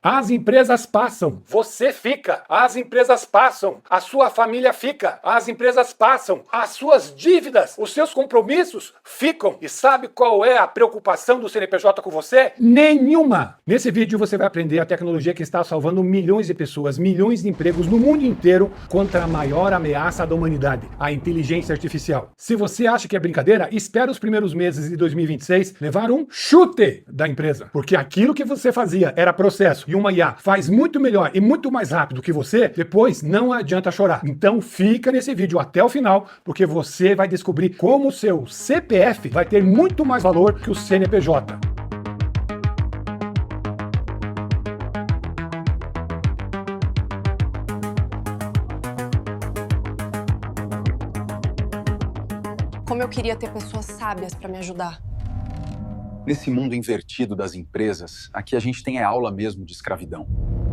As empresas passam, você fica. As empresas passam, a sua família fica. As empresas passam, as suas dívidas, os seus compromissos ficam. E sabe qual é a preocupação do CNPJ com você? Nenhuma! Nesse vídeo você vai aprender a tecnologia que está salvando milhões de pessoas, milhões de empregos no mundo inteiro contra a maior ameaça da humanidade, a inteligência artificial. Se você acha que é brincadeira, espera os primeiros meses de 2026 levar um chute da empresa. Porque aquilo que você fazia era processo e uma IA faz muito melhor e muito mais rápido que você, depois não adianta chorar. Então fica nesse vídeo até o final, porque você vai descobrir como o seu CPF vai ter muito mais valor que o CNPJ. Como eu queria ter pessoas sábias para me ajudar. Nesse mundo invertido das empresas, aqui a gente tem a aula mesmo de escravidão.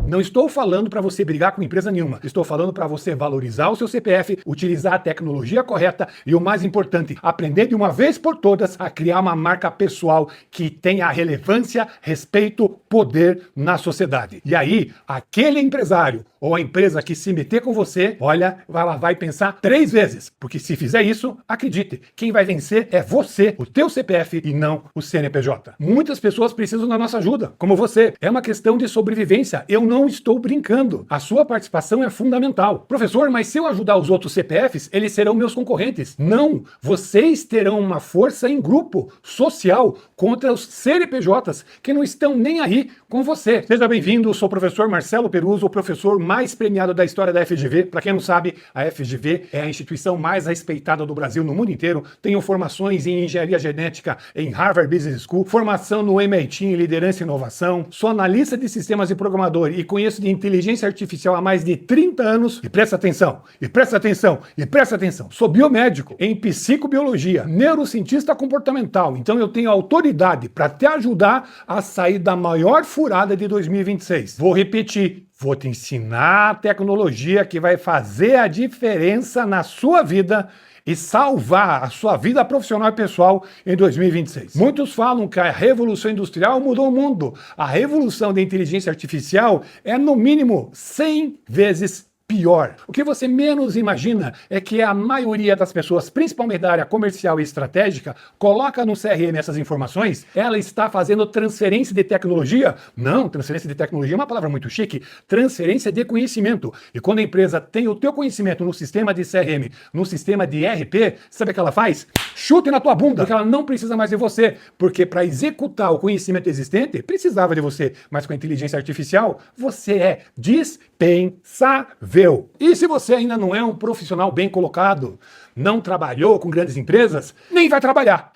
Não estou falando para você brigar com empresa nenhuma. Estou falando para você valorizar o seu CPF, utilizar a tecnologia correta e, o mais importante, aprender de uma vez por todas a criar uma marca pessoal que tenha relevância, respeito, poder na sociedade. E aí, aquele empresário ou a empresa que se meter com você, olha, ela vai pensar 3 vezes. Porque se fizer isso, acredite, quem vai vencer é você, o teu CPF e não o CNPJ. Muitas pessoas precisam da nossa ajuda, como você. É uma questão de sobrevivência. Eu não estou brincando. A sua participação é fundamental. Professor, mas se eu ajudar os outros CPFs, eles serão meus concorrentes. Não! Vocês terão uma força em grupo, social, contra os CNPJs que não estão nem aí com você. Seja bem-vindo, sou o professor Marcelo Peruso, o professor mais premiado da história da FGV. Para quem não sabe, a FGV é a instituição mais respeitada do Brasil no mundo inteiro. Tenho formações em engenharia genética em Harvard Business School, formação no MIT em liderança e inovação, sou analista de sistemas e programador e conheço de inteligência artificial há mais de 30 anos. E presta atenção, e presta atenção, e presta atenção. Sou biomédico em psicobiologia, neurocientista comportamental. Então eu tenho autoridade para te ajudar a sair da maior furada de 2026. Vou repetir. Vou te ensinar a tecnologia que vai fazer a diferença na sua vida e salvar a sua vida profissional e pessoal em 2026. Muitos falam que a revolução industrial mudou o mundo. A revolução da inteligência artificial é, no mínimo, 100 vezes pior. O que você menos imagina é que a maioria das pessoas, principalmente da área comercial e estratégica, coloca no CRM essas informações. Ela está fazendo transferência de tecnologia? Não, transferência de tecnologia é uma palavra muito chique. Transferência de conhecimento. E quando a empresa tem o teu conhecimento no sistema de CRM, no sistema de ERP, sabe o que ela faz? Chute na tua bunda, porque ela não precisa mais de você. Porque para executar o conhecimento existente, precisava de você. Mas com a inteligência artificial, você é dispensável. E se você ainda não é um profissional bem colocado, não trabalhou com grandes empresas, nem vai trabalhar.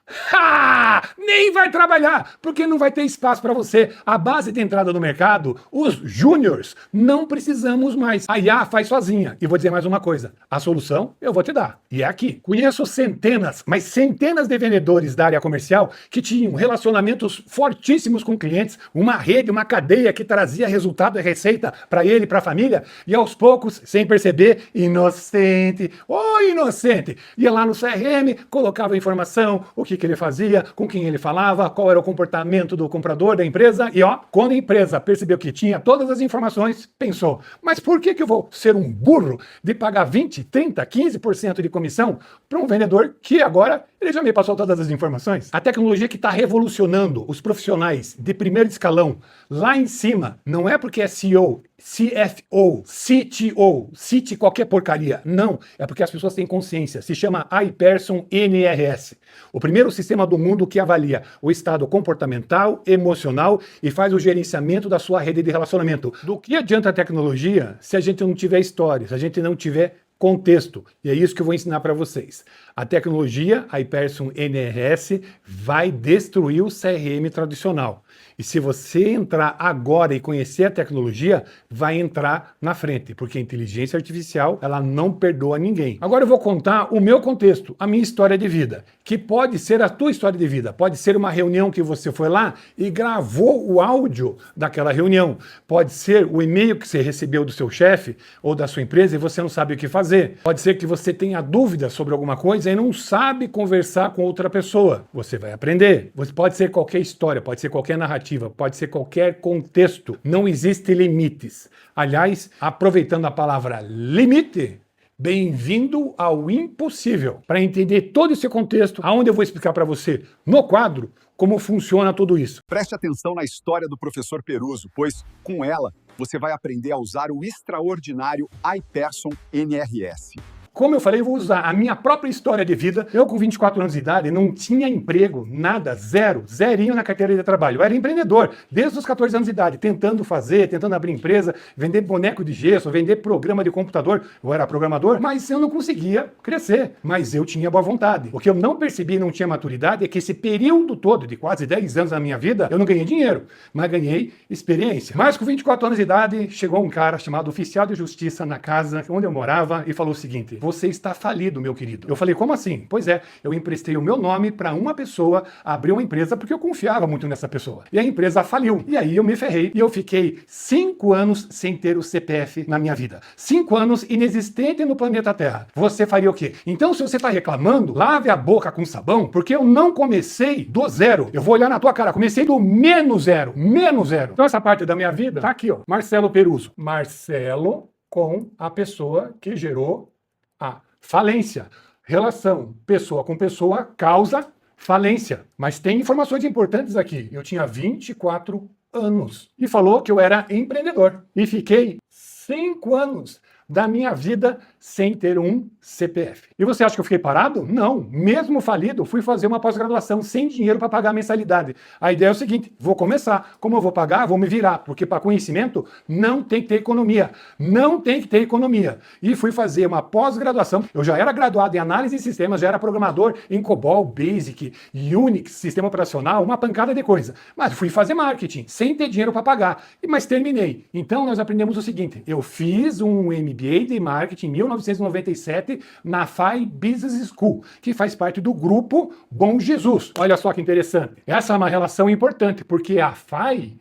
Nem vai trabalhar, porque não vai ter espaço para você. A base de entrada no mercado, os júniors, não precisamos mais. A IA faz sozinha. E vou dizer mais uma coisa, a solução eu vou te dar. E é aqui. Conheço centenas, mas centenas de vendedores da área comercial que tinham relacionamentos fortíssimos com clientes, uma rede, uma cadeia que trazia resultado e receita para ele e para a família, e aos poucos, sem perceber, inocente, inocente, ia lá no CRM, colocava a informação, o que ele fazia, com quem ele falava, qual era o comportamento do comprador da empresa, e quando a empresa percebeu que tinha todas as informações, pensou, mas por que eu vou ser um burro de pagar 20, 30, 15% de comissão para um vendedor que agora ele já me passou todas as informações? A tecnologia que está revolucionando os profissionais de primeiro escalão lá em cima, não é porque é CEO, CFO, CTO, cite qualquer porcaria. Não, é porque as pessoas têm consciência. Se chama iPerson NRS. O primeiro sistema do mundo que avalia o estado comportamental, emocional e faz o gerenciamento da sua rede de relacionamento. Do que adianta a tecnologia se a gente não tiver história, se a gente não tiver contexto? E é isso que eu vou ensinar para vocês. A tecnologia, a iPerson NRS, vai destruir o CRM tradicional. E se você entrar agora e conhecer a tecnologia, vai entrar na frente, porque a inteligência artificial, ela não perdoa ninguém. Agora eu vou contar o meu contexto, a minha história de vida, que pode ser a tua história de vida, pode ser uma reunião que você foi lá e gravou o áudio daquela reunião, pode ser o e-mail que você recebeu do seu chefe ou da sua empresa e você não sabe o que fazer, pode ser que você tenha dúvida sobre alguma coisa e não sabe conversar com outra pessoa. Você vai aprender. Pode ser qualquer história, pode ser qualquer narrativa, negativa, pode ser qualquer contexto, não existe limites. Aliás, aproveitando a palavra limite, bem-vindo ao impossível. Para entender todo esse contexto, aonde eu vou explicar para você no quadro como funciona tudo isso. Preste atenção na história do professor Peruso, pois com ela você vai aprender a usar o extraordinário iPerson NRS. Como eu falei, eu vou usar a minha própria história de vida. Eu, com 24 anos de idade, não tinha emprego, nada, zerinho na carteira de trabalho. Eu era empreendedor, desde os 14 anos de idade, tentando abrir empresa, vender boneco de gesso, vender programa de computador. Eu era programador, mas eu não conseguia crescer. Mas eu tinha boa vontade. O que eu não percebi, não tinha maturidade, é que esse período todo, de quase 10 anos da minha vida, eu não ganhei dinheiro, mas ganhei experiência. Mas com 24 anos de idade, chegou um cara chamado oficial de justiça na casa onde eu morava e falou o seguinte: você está falido, meu querido. Eu falei, como assim? Pois é, eu emprestei o meu nome para uma pessoa abrir uma empresa porque eu confiava muito nessa pessoa. E a empresa faliu. E aí eu me ferrei e eu fiquei 5 anos sem ter o CPF na minha vida. 5 anos inexistente no planeta Terra. Você faria o quê? Então, se você está reclamando, lave a boca com sabão, porque eu não comecei do zero. Eu vou olhar na tua cara, comecei do menos zero. Então, essa parte da minha vida tá aqui, ó. Marcelo Peruso. Marcelo com a pessoa que gerou a falência. Relação pessoa com pessoa causa falência. Mas tem informações importantes aqui. Eu tinha 24 anos e falou que eu era empreendedor. E fiquei 5 anos da minha vida sem ter um CPF. E você acha que eu fiquei parado? Não. Mesmo falido, fui fazer uma pós-graduação sem dinheiro para pagar a mensalidade. A ideia é o seguinte: vou começar. Como eu vou pagar? Vou me virar. Porque para conhecimento não tem que ter economia. Não tem que ter economia. E fui fazer uma pós-graduação. Eu já era graduado em análise de sistemas, já era programador em COBOL, BASIC, Unix, sistema operacional, uma pancada de coisa. Mas fui fazer marketing, sem ter dinheiro para pagar. Mas terminei. Então nós aprendemos o seguinte: eu fiz um MBA de marketing em 1997 na FAI Business School, que faz parte do grupo Bom Jesus. Olha só que interessante. Essa é uma relação importante, porque a FAI,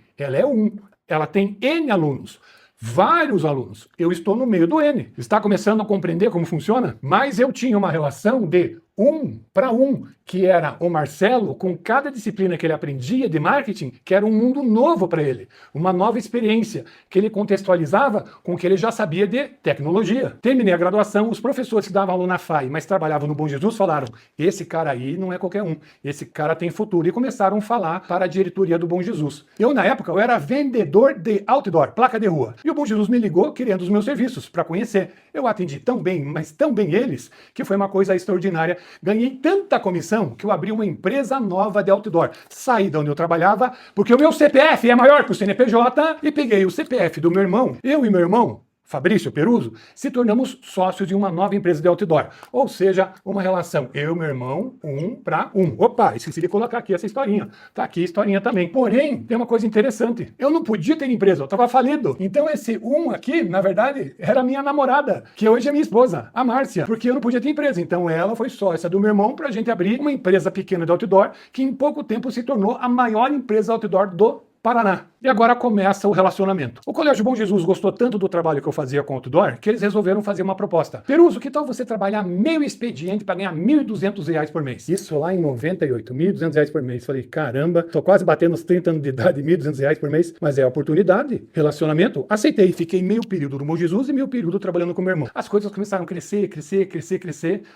ela tem N alunos. Vários alunos. Eu estou no meio do N. Está começando a compreender como funciona? Mas eu tinha uma relação de 1 para 1, que era o Marcelo, com cada disciplina que ele aprendia de marketing, que era um mundo novo para ele, uma nova experiência, que ele contextualizava com o que ele já sabia de tecnologia. Terminei a graduação, os professores que davam aula na FAI, mas trabalhavam no Bom Jesus, falaram: esse cara aí não é qualquer um, esse cara tem futuro. E começaram a falar para a diretoria do Bom Jesus. Eu, na época, eu era vendedor de outdoor, placa de rua. E o Bom Jesus me ligou querendo os meus serviços para conhecer. Eu atendi tão bem, mas tão bem eles, que foi uma coisa extraordinária. Ganhei tanta comissão que eu abri uma empresa nova de outdoor. Saí de onde eu trabalhava, porque o meu CPF é maior que o CNPJ, e peguei o CPF do meu irmão. Eu e meu irmão, Fabrício Peruso, se tornamos sócios de uma nova empresa de outdoor. Ou seja, uma relação eu e meu irmão, 1 para 1. Opa, esqueci de colocar aqui essa historinha. Tá aqui a historinha também. Porém, tem uma coisa interessante. Eu não podia ter empresa, eu estava falido. Então esse 1 aqui, na verdade, era minha namorada, que hoje é minha esposa, a Márcia, porque eu não podia ter empresa. Então ela foi sócia do meu irmão para a gente abrir uma empresa pequena de outdoor, que em pouco tempo se tornou a maior empresa outdoor do Paraná. E agora começa o relacionamento. O Colégio Bom Jesus gostou tanto do trabalho que eu fazia com outdoor que eles resolveram fazer uma proposta. Peruso, que tal você trabalhar meio expediente para ganhar R$ 1.200 por mês? Isso lá em 98, R$ 1.200 por mês. Falei, caramba, tô quase batendo os 30 anos de idade, R$ 1.200 por mês, mas é oportunidade, relacionamento. Aceitei, fiquei meio período no Bom Jesus e meio período trabalhando com meu irmão. As coisas começaram a crescer,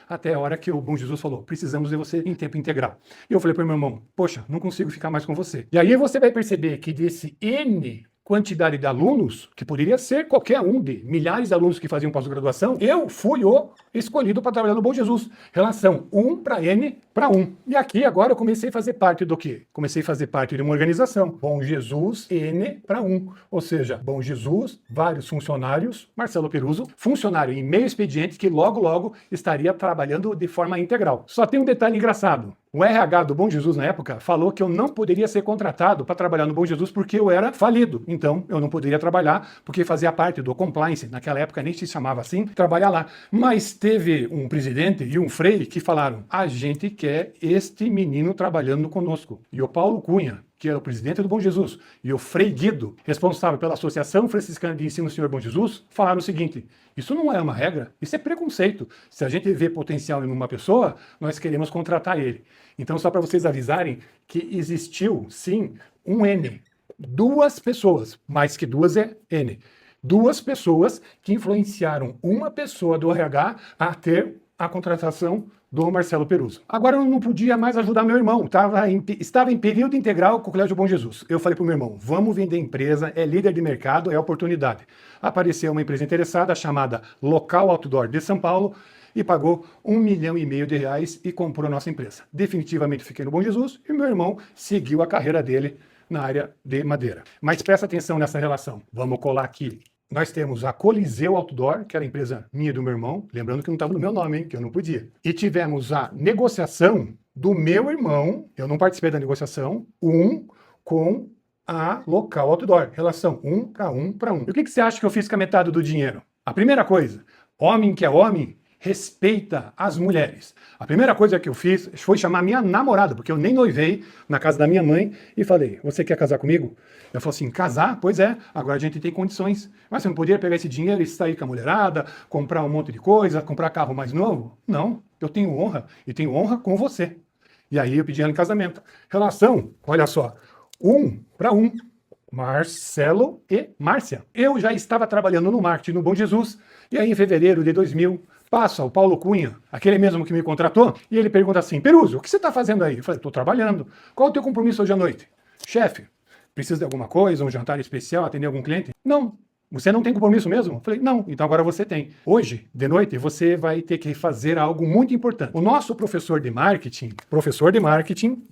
até a hora que o Bom Jesus falou: precisamos de você em tempo integral. E eu falei para o meu irmão: poxa, não consigo ficar mais com você. E aí você vai perceber que desse N quantidade de alunos, que poderia ser qualquer um de milhares de alunos que faziam pós-graduação, eu fui o escolhido para trabalhar no Bom Jesus. Relação 1 para N para 1. E aqui agora eu comecei a fazer parte do quê? Comecei a fazer parte de uma organização. Bom Jesus N para 1. Ou seja, Bom Jesus, vários funcionários, Marcelo Peruso, funcionário em meio expediente que logo estaria trabalhando de forma integral. Só tem um detalhe engraçado. O RH do Bom Jesus, na época, falou que eu não poderia ser contratado para trabalhar no Bom Jesus porque eu era falido. Então, eu não poderia trabalhar porque fazia parte do compliance. Naquela época nem se chamava assim, trabalhar lá. Mas teve um presidente e um frei que falaram: a gente quer este menino trabalhando conosco. E o Paulo Cunha, que era o presidente do Bom Jesus, e o Frei Guido, responsável pela Associação Franciscana de Ensino do Senhor Bom Jesus, falaram o seguinte: isso não é uma regra, isso é preconceito. Se a gente vê potencial em uma pessoa, nós queremos contratar ele. Então, só para vocês avisarem que existiu, sim, um N duas pessoas, mais que duas é N. Duas pessoas que influenciaram uma pessoa do RH a ter a contratação do Marcelo Peruzzo. Agora eu não podia mais ajudar meu irmão, estava em período integral com o Colégio Bom Jesus. Eu falei para o meu irmão, vamos vender empresa, é líder de mercado, é oportunidade. Apareceu uma empresa interessada chamada Local Outdoor de São Paulo e pagou R$1,5 milhão e comprou a nossa empresa. Definitivamente fiquei no Bom Jesus e meu irmão seguiu a carreira dele na área de madeira. Mas presta atenção nessa relação. Vamos colar aqui. Nós temos a Coliseu Outdoor, que era a empresa minha e do meu irmão, lembrando que não estava no meu nome, hein, que eu não podia. E tivemos a negociação do meu irmão, eu não participei da negociação, com a Local Outdoor, relação 1 para 1 para 1. E o que você acha que eu fiz com a metade do dinheiro? A primeira coisa, homem que é homem, respeita as mulheres. A primeira coisa que eu fiz foi chamar minha namorada, porque eu nem noivei na casa da minha mãe e falei, você quer casar comigo? Ela falou assim, casar? Pois é, agora a gente tem condições. Mas você não poderia pegar esse dinheiro e sair com a mulherada, comprar um monte de coisa, comprar carro mais novo? Não, eu tenho honra e tenho honra com você. E aí eu pedi ela em casamento. Relação, olha só, 1 para 1. Marcelo e Márcia. Eu já estava trabalhando no marketing no Bom Jesus, e aí em fevereiro de 2000, passa o Paulo Cunha, aquele mesmo que me contratou, e ele pergunta assim, Peruzzo, o que você está fazendo aí? Eu falei, estou trabalhando. Qual é o teu compromisso hoje à noite? Chefe, precisa de alguma coisa, um jantar especial, atender algum cliente? Não. Você não tem compromisso mesmo? Eu falei, não, então agora você tem. Hoje, de noite, você vai ter que fazer algo muito importante. O nosso professor de marketing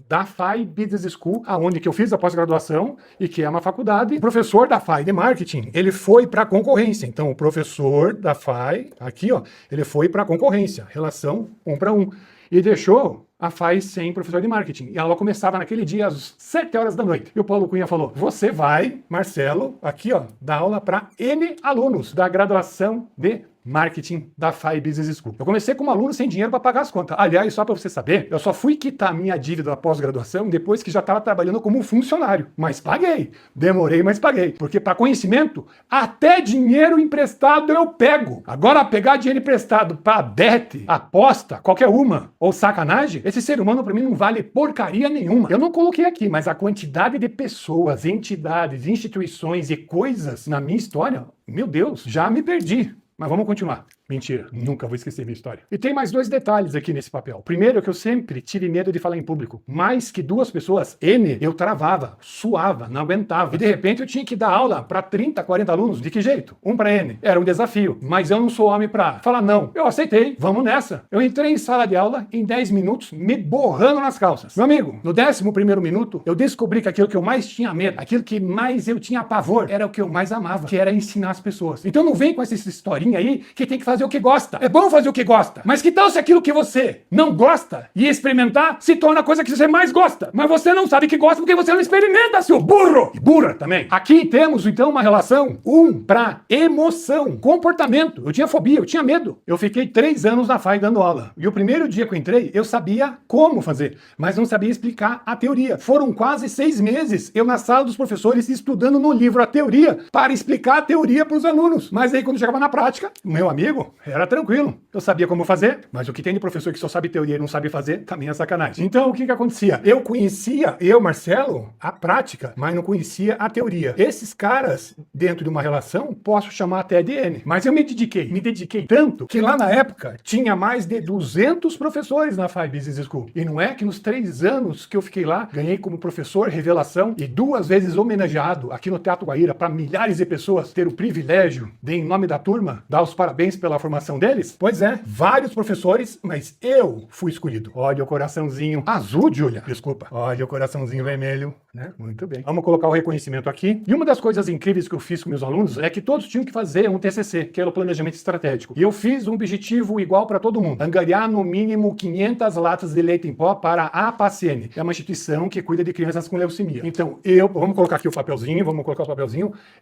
da FAI Business School, aonde que eu fiz a pós-graduação e que é uma faculdade, o professor da FAI de marketing, ele foi para a concorrência. Então, o professor da FAI, aqui, ó, ele foi para a concorrência, relação 1 para 1. E deixou a FAI sem professor de marketing. E a aula começava naquele dia às 7 horas da noite. E o Paulo Cunha falou, você vai, Marcelo, aqui ó, dar aula para N alunos da graduação de marketing da FAI Business School. Eu comecei como aluno sem dinheiro para pagar as contas. Aliás, só para você saber, eu só fui quitar a minha dívida da pós-graduação depois que já estava trabalhando como funcionário. Mas paguei. Demorei, mas paguei. Porque para conhecimento, até dinheiro emprestado eu pego. Agora, pegar dinheiro emprestado para bet, aposta, qualquer uma, ou sacanagem, esse ser humano para mim não vale porcaria nenhuma. Eu não coloquei aqui, mas a quantidade de pessoas, entidades, instituições e coisas na minha história, meu Deus, já me perdi. Mas vamos continuar. Mentira, nunca vou esquecer minha história. E tem mais 2 detalhes aqui nesse papel. Primeiro, que eu sempre tive medo de falar em público. Mais que 2 pessoas, N, eu travava, suava, não aguentava. E de repente eu tinha que dar aula para 30, 40 alunos. De que jeito? 1 para N. Era um desafio. Mas eu não sou homem para falar não. Eu aceitei, vamos nessa. Eu entrei em sala de aula em 10 minutos, me borrando nas calças. Meu amigo, no 11º minuto, eu descobri que aquilo que eu mais tinha medo, aquilo que mais eu tinha pavor, era o que eu mais amava, que era ensinar as pessoas. Então não vem com essa historinha aí que tem que fazer o que gosta. É bom fazer o que gosta, mas que tal se aquilo que você não gosta e experimentar se torna a coisa que você mais gosta? Mas você não sabe que gosta porque você não experimenta, seu burro! E burra também. Aqui temos, então, uma relação 1 para emoção, comportamento. Eu tinha fobia, eu tinha medo. Eu fiquei 3 anos na FAI dando aula. E o primeiro dia que eu entrei, eu sabia como fazer, mas não sabia explicar a teoria. Foram quase 6 meses eu na sala dos professores estudando no livro a teoria para explicar a teoria para os alunos. Mas aí quando chegava na prática, meu amigo, era tranquilo. Eu sabia como fazer, mas o que tem de professor que só sabe teoria e não sabe fazer, também é sacanagem. Então, o que acontecia? Eu conhecia, Marcelo, a prática, mas não conhecia a teoria. Esses caras, dentro de uma relação, posso chamar até de N. Mas eu me dediquei tanto, que lá na época, tinha mais de 200 professores na FAI Business School. E não é que nos 3 anos que eu fiquei lá, ganhei como professor revelação e 2 vezes homenageado aqui no Teatro Guaíra para milhares de pessoas ter o privilégio de, em nome da turma, dar os parabéns pela formação deles? Pois é, vários professores, mas eu fui escolhido. Olha o coraçãozinho azul, Júlia. Desculpa. Olha o coraçãozinho vermelho, né? Muito bem. Vamos colocar o reconhecimento aqui. E uma das coisas incríveis que eu fiz com meus alunos é que todos tinham que fazer um TCC, que era o planejamento estratégico. E eu fiz um objetivo igual para todo mundo. Angariar no mínimo 500 latas de leite em pó para a APACN. É uma instituição que cuida de crianças com leucemia. Então, vamos colocar aqui o papelzinho,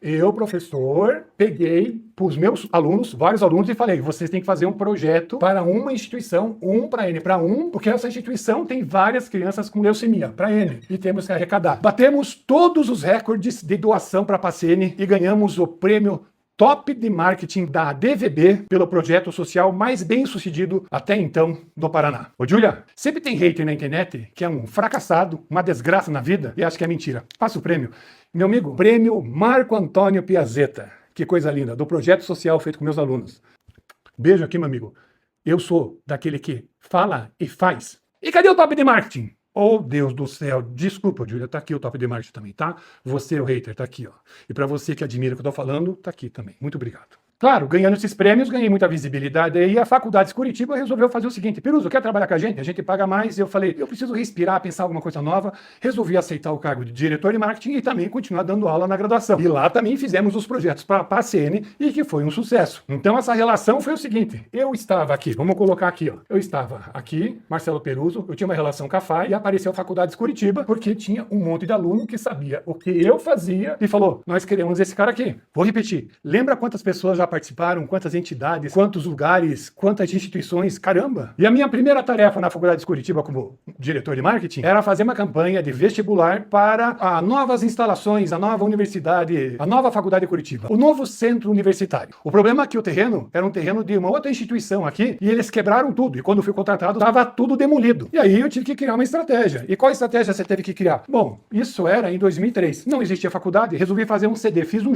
eu, professor, peguei para os meus alunos, vários alunos, e falei, vocês têm que fazer um projeto para uma instituição, 1 para N para 1, porque essa instituição tem várias crianças com leucemia, para N, e temos que arrecadar. Batemos todos os recordes de doação para a PACN e ganhamos o prêmio Top de Marketing da DVB pelo projeto social mais bem sucedido até então do Paraná. Ô Júlia, sempre tem hater na internet que é um fracassado, uma desgraça na vida e acha que é mentira. Passa o prêmio. Meu amigo, prêmio Marco Antônio Piazzetta. Que coisa linda, do projeto social feito com meus alunos. Beijo aqui, meu amigo. Eu sou daquele que fala e faz. E cadê o top de marketing? Oh, Deus do céu. Desculpa, Júlia, tá aqui o top de marketing também, tá? Você, o hater, tá aqui, ó. E pra você que admira o que eu tô falando, tá aqui também. Muito obrigado. Claro, ganhando esses prêmios, ganhei muita visibilidade. E a Faculdade de Curitiba resolveu fazer o seguinte: Peruso, quer trabalhar com a gente paga mais. E eu falei, eu preciso respirar, pensar alguma coisa nova. Resolvi aceitar o cargo de diretor de marketing e também continuar dando aula na graduação. E lá também fizemos os projetos para a CN e que foi um sucesso. Então essa relação foi o seguinte: eu estava aqui, vamos colocar aqui, ó. Eu estava aqui, Marcelo Peruso, eu tinha uma relação com a FAI e apareceu a Faculdade de Curitiba porque tinha um monte de aluno que sabia o que eu fazia e falou, nós queremos esse cara aqui. Vou repetir, lembra quantas pessoas já participaram, quantas entidades, quantos lugares, quantas instituições, caramba! E a minha primeira tarefa na Faculdade de Curitiba como diretor de marketing era fazer uma campanha de vestibular para as novas instalações, a nova universidade, a nova Faculdade de Curitiba, o novo centro universitário. O problema é que o terreno era um terreno de uma outra instituição aqui e eles quebraram tudo. E quando eu fui contratado, estava tudo demolido. E aí eu tive que criar uma estratégia. E qual estratégia você teve que criar? Bom, isso era em 2003. Não existia faculdade, resolvi fazer um CD. Fiz um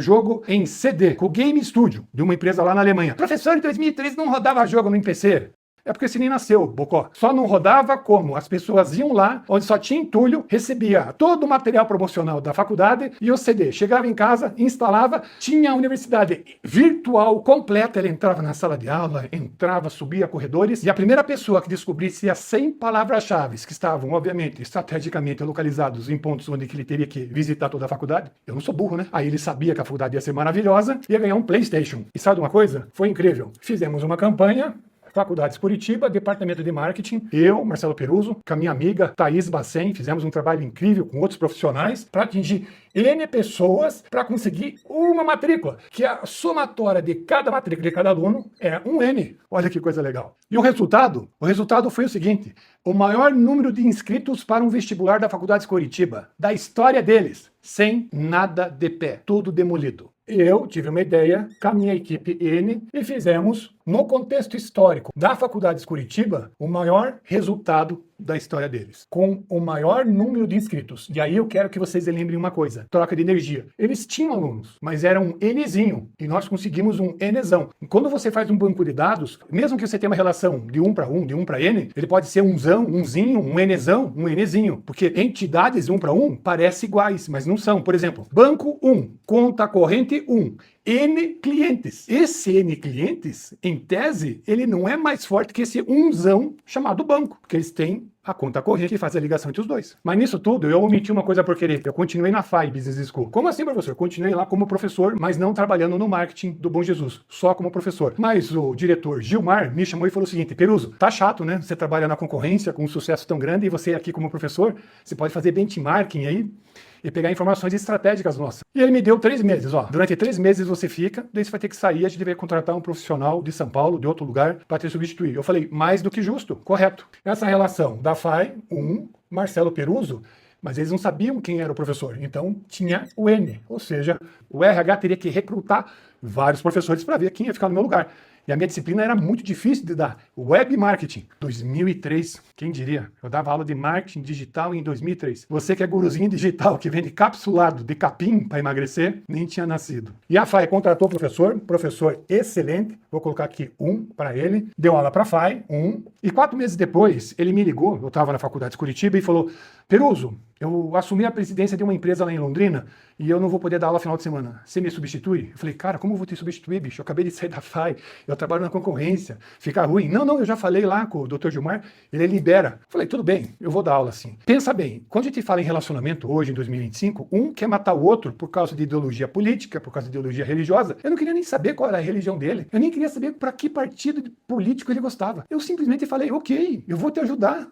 jogo em CD, com o Game Studio, de uma empresa lá na Alemanha. Professor, em 2003 não rodava jogo no PC. É porque você nem nasceu, Bocó. Só não rodava como? As pessoas iam lá, onde só tinha entulho, recebia todo o material promocional da faculdade e o CD. Chegava em casa, instalava, tinha a universidade virtual completa. Ele entrava na sala de aula, entrava, subia corredores. E a primeira pessoa que descobrisse as 100 palavras-chave que estavam, obviamente, estrategicamente localizados em pontos onde ele teria que visitar toda a faculdade, eu não sou burro, né? Aí ele sabia que a faculdade ia ser maravilhosa, ia ganhar um PlayStation. E sabe uma coisa? Foi incrível. Fizemos uma campanha. Faculdades Curitiba, Departamento de Marketing, eu, Marcelo Peruso, com a minha amiga Thaís Bacen, fizemos um trabalho incrível com outros profissionais para atingir N pessoas para conseguir uma matrícula, que a somatória de cada matrícula de cada aluno é um N. Olha que coisa legal. E o resultado? O resultado foi o seguinte: o maior número de inscritos para um vestibular da Faculdade Curitiba, da história deles, sem nada de pé, tudo demolido. Eu tive uma ideia com a minha equipe N e fizemos, no contexto histórico da Faculdade de Curitiba, o maior resultado da história deles, com o maior número de inscritos. E aí eu quero que vocês lembrem uma coisa: troca de energia. Eles tinham alunos, mas era um Nzinho, e nós conseguimos um Nzão. Quando você faz um banco de dados, mesmo que você tenha uma relação de 1 para 1, de 1 para N, ele pode ser umzão, umzinho, um Nzão, um Nzinho, porque entidades 1 para 1 parecem iguais, mas não são. Por exemplo, banco 1, conta corrente 1, N clientes. Esse N clientes, em tese, ele não é mais forte que esse umzão chamado banco, porque eles têm a conta corrente que faz a ligação entre os dois. Mas nisso tudo, eu omiti uma coisa por querer. Eu continuei na FAI Business School. Como assim, professor? Continuei lá como professor, mas não trabalhando no marketing do Bom Jesus, só como professor. Mas o diretor Gilmar me chamou e falou o seguinte: Peruso, tá chato, né? Você trabalha na concorrência com um sucesso tão grande e você aqui como professor, você pode fazer benchmarking aí e pegar informações estratégicas nossas. E ele me deu 3 meses, ó. Durante 3 meses você fica, daí você vai ter que sair, a gente vai contratar um profissional de São Paulo, de outro lugar, para te substituir. Eu falei, mais do que justo, correto. Essa relação da FAI, Marcelo Peruso, mas eles não sabiam quem era o professor, então tinha o N, ou seja, o RH teria que recrutar vários professores para ver quem ia ficar no meu lugar. E a minha disciplina era muito difícil de dar. Web Marketing, 2003. Quem diria? Eu dava aula de marketing digital em 2003. Você que é guruzinho digital, que vende capsulado de capim para emagrecer, nem tinha nascido. E a FAI contratou o professor excelente. Vou colocar aqui 1 para ele. Deu aula para a FAI, 1. E 4 meses depois, ele me ligou, eu estava na Faculdade de Curitiba, e falou: Peruso, eu assumi a presidência de uma empresa lá em Londrina e eu não vou poder dar aula no final de semana. Você me substitui? Eu falei, cara, como eu vou te substituir, bicho? Eu acabei de sair da FAI, eu trabalho na concorrência, fica ruim. Não, eu já falei lá com o Dr. Gilmar, ele libera. Eu falei, tudo bem, eu vou dar aula sim. Pensa bem, quando a gente fala em relacionamento hoje, em 2025, um quer matar o outro por causa de ideologia política, por causa de ideologia religiosa. Eu não queria nem saber qual era a religião dele. Eu nem queria saber para que partido político ele gostava. Eu simplesmente falei, ok, eu vou te ajudar.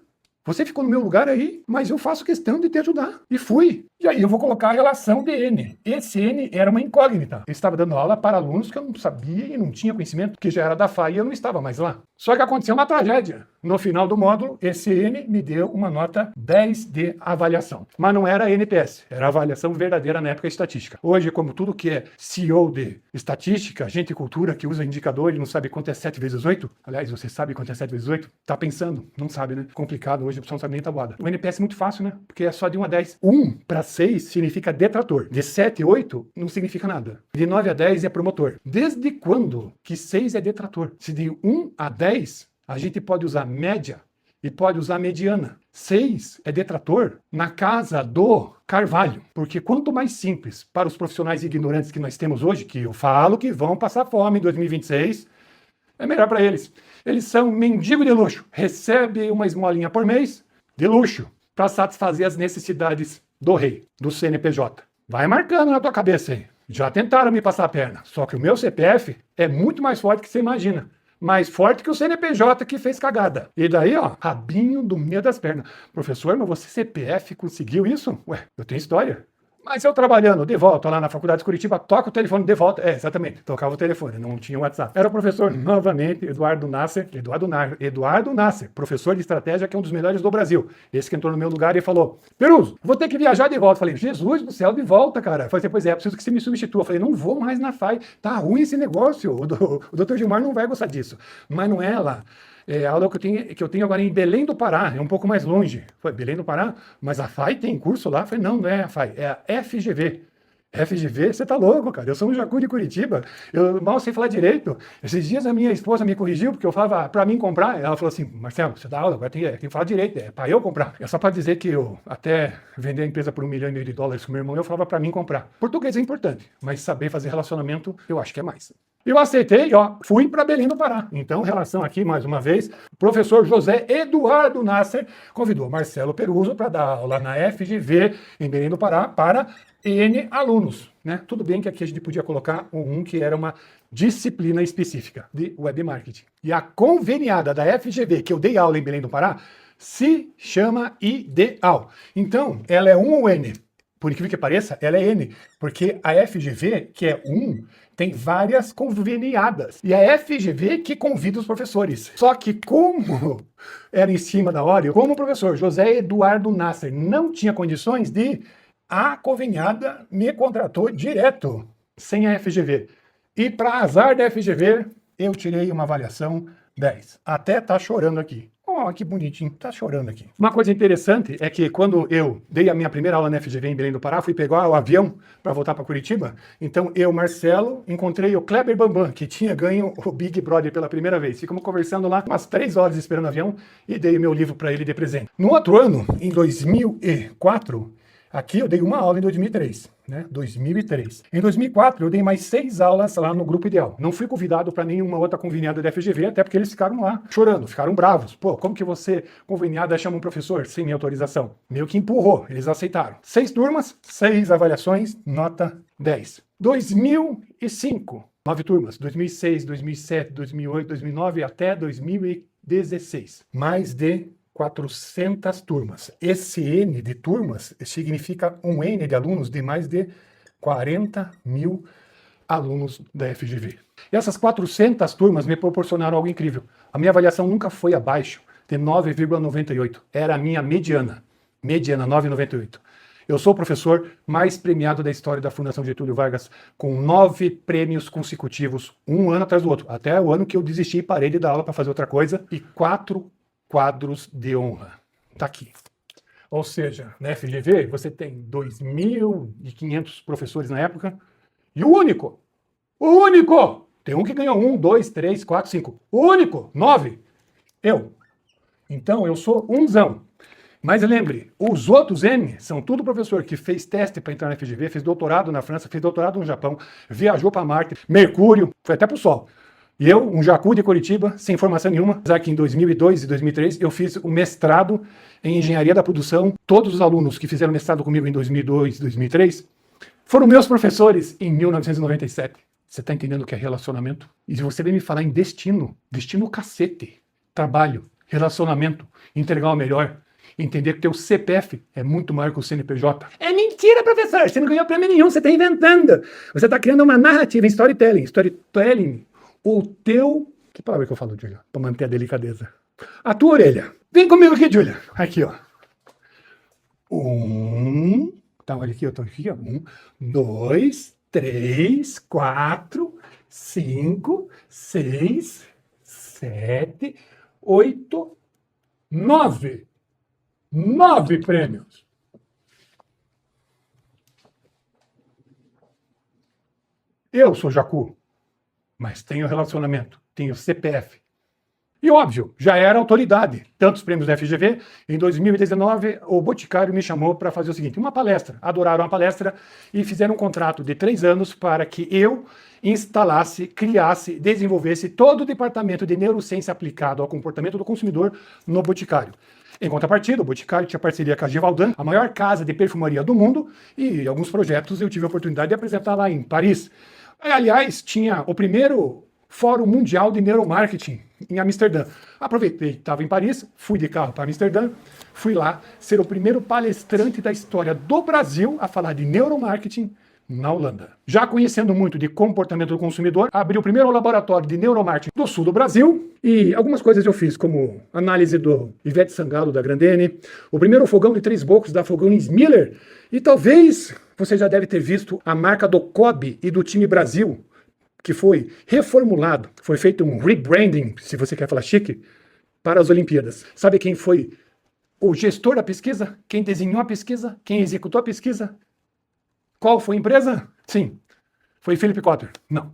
Você ficou no meu lugar aí, mas eu faço questão de te ajudar. E fui. E aí eu vou colocar a relação de N. Esse N era uma incógnita. Eu estava dando aula para alunos que eu não sabia e não tinha conhecimento, que já era da FAI e eu não estava mais lá. Só que aconteceu uma tragédia. No final do módulo, esse N me deu uma nota 10 de avaliação. Mas não era NPS, era avaliação verdadeira na época estatística. Hoje, como tudo que é CEO de estatística, gente e cultura que usa indicador e não sabe quanto é 7 vezes 8, aliás, você sabe quanto é 7 vezes 8? Tá pensando, não sabe, né? Complicado hoje a pessoa não sabe nem tabuada. O NPS é muito fácil, né? Porque é só de 1 a 10. 1 para 6 significa detrator. De 7 a 8 não significa nada. De 9 a 10 é promotor. Desde quando que 6 é detrator? Se de 1 a 10, a gente pode usar média e pode usar mediana. 6 é detrator na casa do Carvalho. Porque quanto mais simples para os profissionais ignorantes que nós temos hoje, que eu falo que vão passar fome em 2026, é melhor para eles. Eles são mendigo de luxo. Recebe uma esmolinha por mês de luxo para satisfazer as necessidades do rei, do CNPJ. Vai marcando na tua cabeça aí. Já tentaram me passar a perna. Só que o meu CPF é muito mais forte que você imagina. Mais forte que o CNPJ que fez cagada. E daí, ó, rabinho do meio das pernas. Professor, mas você CPF conseguiu isso? Ué, eu tenho história. Mas eu trabalhando de volta lá na Faculdade de Curitiba, toca o telefone de volta. É, exatamente, tocava o telefone, não tinha WhatsApp. Era o professor, novamente, Eduardo Nasser, professor de estratégia, que é um dos melhores do Brasil. Esse que entrou no meu lugar e falou, Peruso, vou ter que viajar de volta. Falei, Jesus do céu, de volta, cara. Falei, pois é, preciso que você me substitua. Falei, não vou mais na FAI, tá ruim esse negócio, o doutor Gilmar não vai gostar disso. Mas não é lá. É a aula que eu tenho agora em Belém do Pará, é um pouco mais longe. Foi Belém do Pará, mas a FAI tem curso lá? Falei, não é a FAI, é a FGV. FGV? Você tá louco, cara. Eu sou um jacu de Curitiba, eu mal sei falar direito. Esses dias a minha esposa me corrigiu, porque eu falava para mim comprar, ela falou assim, Marcelo, você dá aula, agora tem que falar direito, é para eu comprar. É só para dizer que eu até vender a empresa por $1,5 milhão com meu irmão, eu falava para mim comprar. Português é importante, mas saber fazer relacionamento, eu acho que é mais. Eu aceitei, ó, fui para Belém do Pará. Então, relação aqui, mais uma vez, o professor José Eduardo Nasser convidou Marcelo Peruso para dar aula na FGV em Belém do Pará para N alunos, né? Tudo bem que aqui a gente podia colocar um que era uma disciplina específica de web marketing. E a conveniada da FGV, que eu dei aula em Belém do Pará, se chama Ideal. Então, ela é 1 ou N? Por incrível que pareça, ela é N, porque a FGV, que é 1, tem várias conveniadas. E a FGV que convida os professores. Só que como era em cima da hora, como o professor José Eduardo Nasser não tinha condições de, a conveniada me contratou direto, sem a FGV. E para azar da FGV, eu tirei uma avaliação 10. Até tá chorando aqui. Oh, que bonitinho, tá chorando aqui. Uma coisa interessante é que quando eu dei a minha primeira aula na FGV em Belém do Pará, fui pegar o avião para voltar para Curitiba. Então eu, Marcelo, encontrei o Kleber Bambam, que tinha ganho o Big Brother pela primeira vez. Ficamos conversando lá umas 3 horas esperando o avião e dei o meu livro para ele de presente. No outro ano, em 2004, aqui eu dei uma aula em 2003, né? 2003. Em 2004 eu dei mais 6 aulas lá no Grupo Ideal. Não fui convidado para nenhuma outra conveniada da FGV, até porque eles ficaram lá chorando, ficaram bravos. Pô, como que você, conveniada, chama um professor sem minha autorização? Meio que empurrou, eles aceitaram. 6 turmas, 6 avaliações, nota 10. 2005, 9 turmas. 2006, 2007, 2008, 2009 até 2016. Mais de 400 turmas. Esse N de turmas significa um N de alunos de mais de 40 mil alunos da FGV. E essas 400 turmas me proporcionaram algo incrível. A minha avaliação nunca foi abaixo de 9,98. Era a minha mediana. Mediana, 9,98. Eu sou o professor mais premiado da história da Fundação Getúlio Vargas, com 9 prêmios consecutivos, um ano atrás do outro. Até o ano que eu desisti e parei de dar aula para fazer outra coisa. E 4 quadros de honra. Tá aqui. Ou seja, na FGV você tem 2.500 professores na época e o único, tem um que ganhou 1, 2, 3, 4, 5, o único, 9, eu. Então eu sou umzão. Mas lembre, os outros N são tudo professor que fez teste para entrar na FGV, fez doutorado na França, fez doutorado no Japão, viajou para Marte, Mercúrio, foi até pro Sol. E eu, um jacu de Curitiba, sem formação nenhuma, apesar que em 2002 e 2003 eu fiz o mestrado em Engenharia da Produção. Todos os alunos que fizeram mestrado comigo em 2002 e 2003 foram meus professores em 1997. Você está entendendo o que é relacionamento? E se você vem me falar em destino, destino cacete, trabalho, relacionamento, entregar o melhor, entender que teu CPF é muito maior que o CNPJ. É mentira, professor! Você não ganhou prêmio nenhum, você está inventando. Você está criando uma narrativa em storytelling. Storytelling. O teu... Que palavra que eu falo, Júlia? Para manter a delicadeza. A tua orelha. Vem comigo aqui, Júlia. Aqui, ó. Tá, olha aqui, eu tô aqui, ó. 1, 2, 3, 4, 5, 6, 7, 8, 9. 9 prêmios. Eu sou Jacu, mas tenho relacionamento, tenho CPF. E óbvio, já era autoridade. Tantos prêmios da FGV. Em 2019, o Boticário me chamou para fazer o seguinte, uma palestra. Adoraram a palestra e fizeram um contrato de 3 anos para que eu instalasse, criasse, desenvolvesse todo o departamento de neurociência aplicado ao comportamento do consumidor no Boticário. Em contrapartida, o Boticário tinha parceria com a Givaudan, a maior casa de perfumaria do mundo, e alguns projetos eu tive a oportunidade de apresentar lá em Paris. Aliás, tinha o primeiro Fórum Mundial de Neuromarketing em Amsterdã. Aproveitei, estava em Paris, fui de carro para Amsterdã, fui lá ser o primeiro palestrante da história do Brasil a falar de neuromarketing na Holanda. Já conhecendo muito de comportamento do consumidor, abri o primeiro laboratório de neuromarketing do sul do Brasil e algumas coisas eu fiz, como análise do Ivete Sangalo da Grandene, o primeiro fogão de 3 bocos da Fogões Miller e talvez você já deve ter visto a marca do Kobe e do time Brasil, que foi reformulado, foi feito um rebranding, se você quer falar chique, para as Olimpíadas. Sabe quem foi o gestor da pesquisa? Quem desenhou a pesquisa? Quem executou a pesquisa? Qual foi a empresa? Sim, foi Philip Kotler. Não,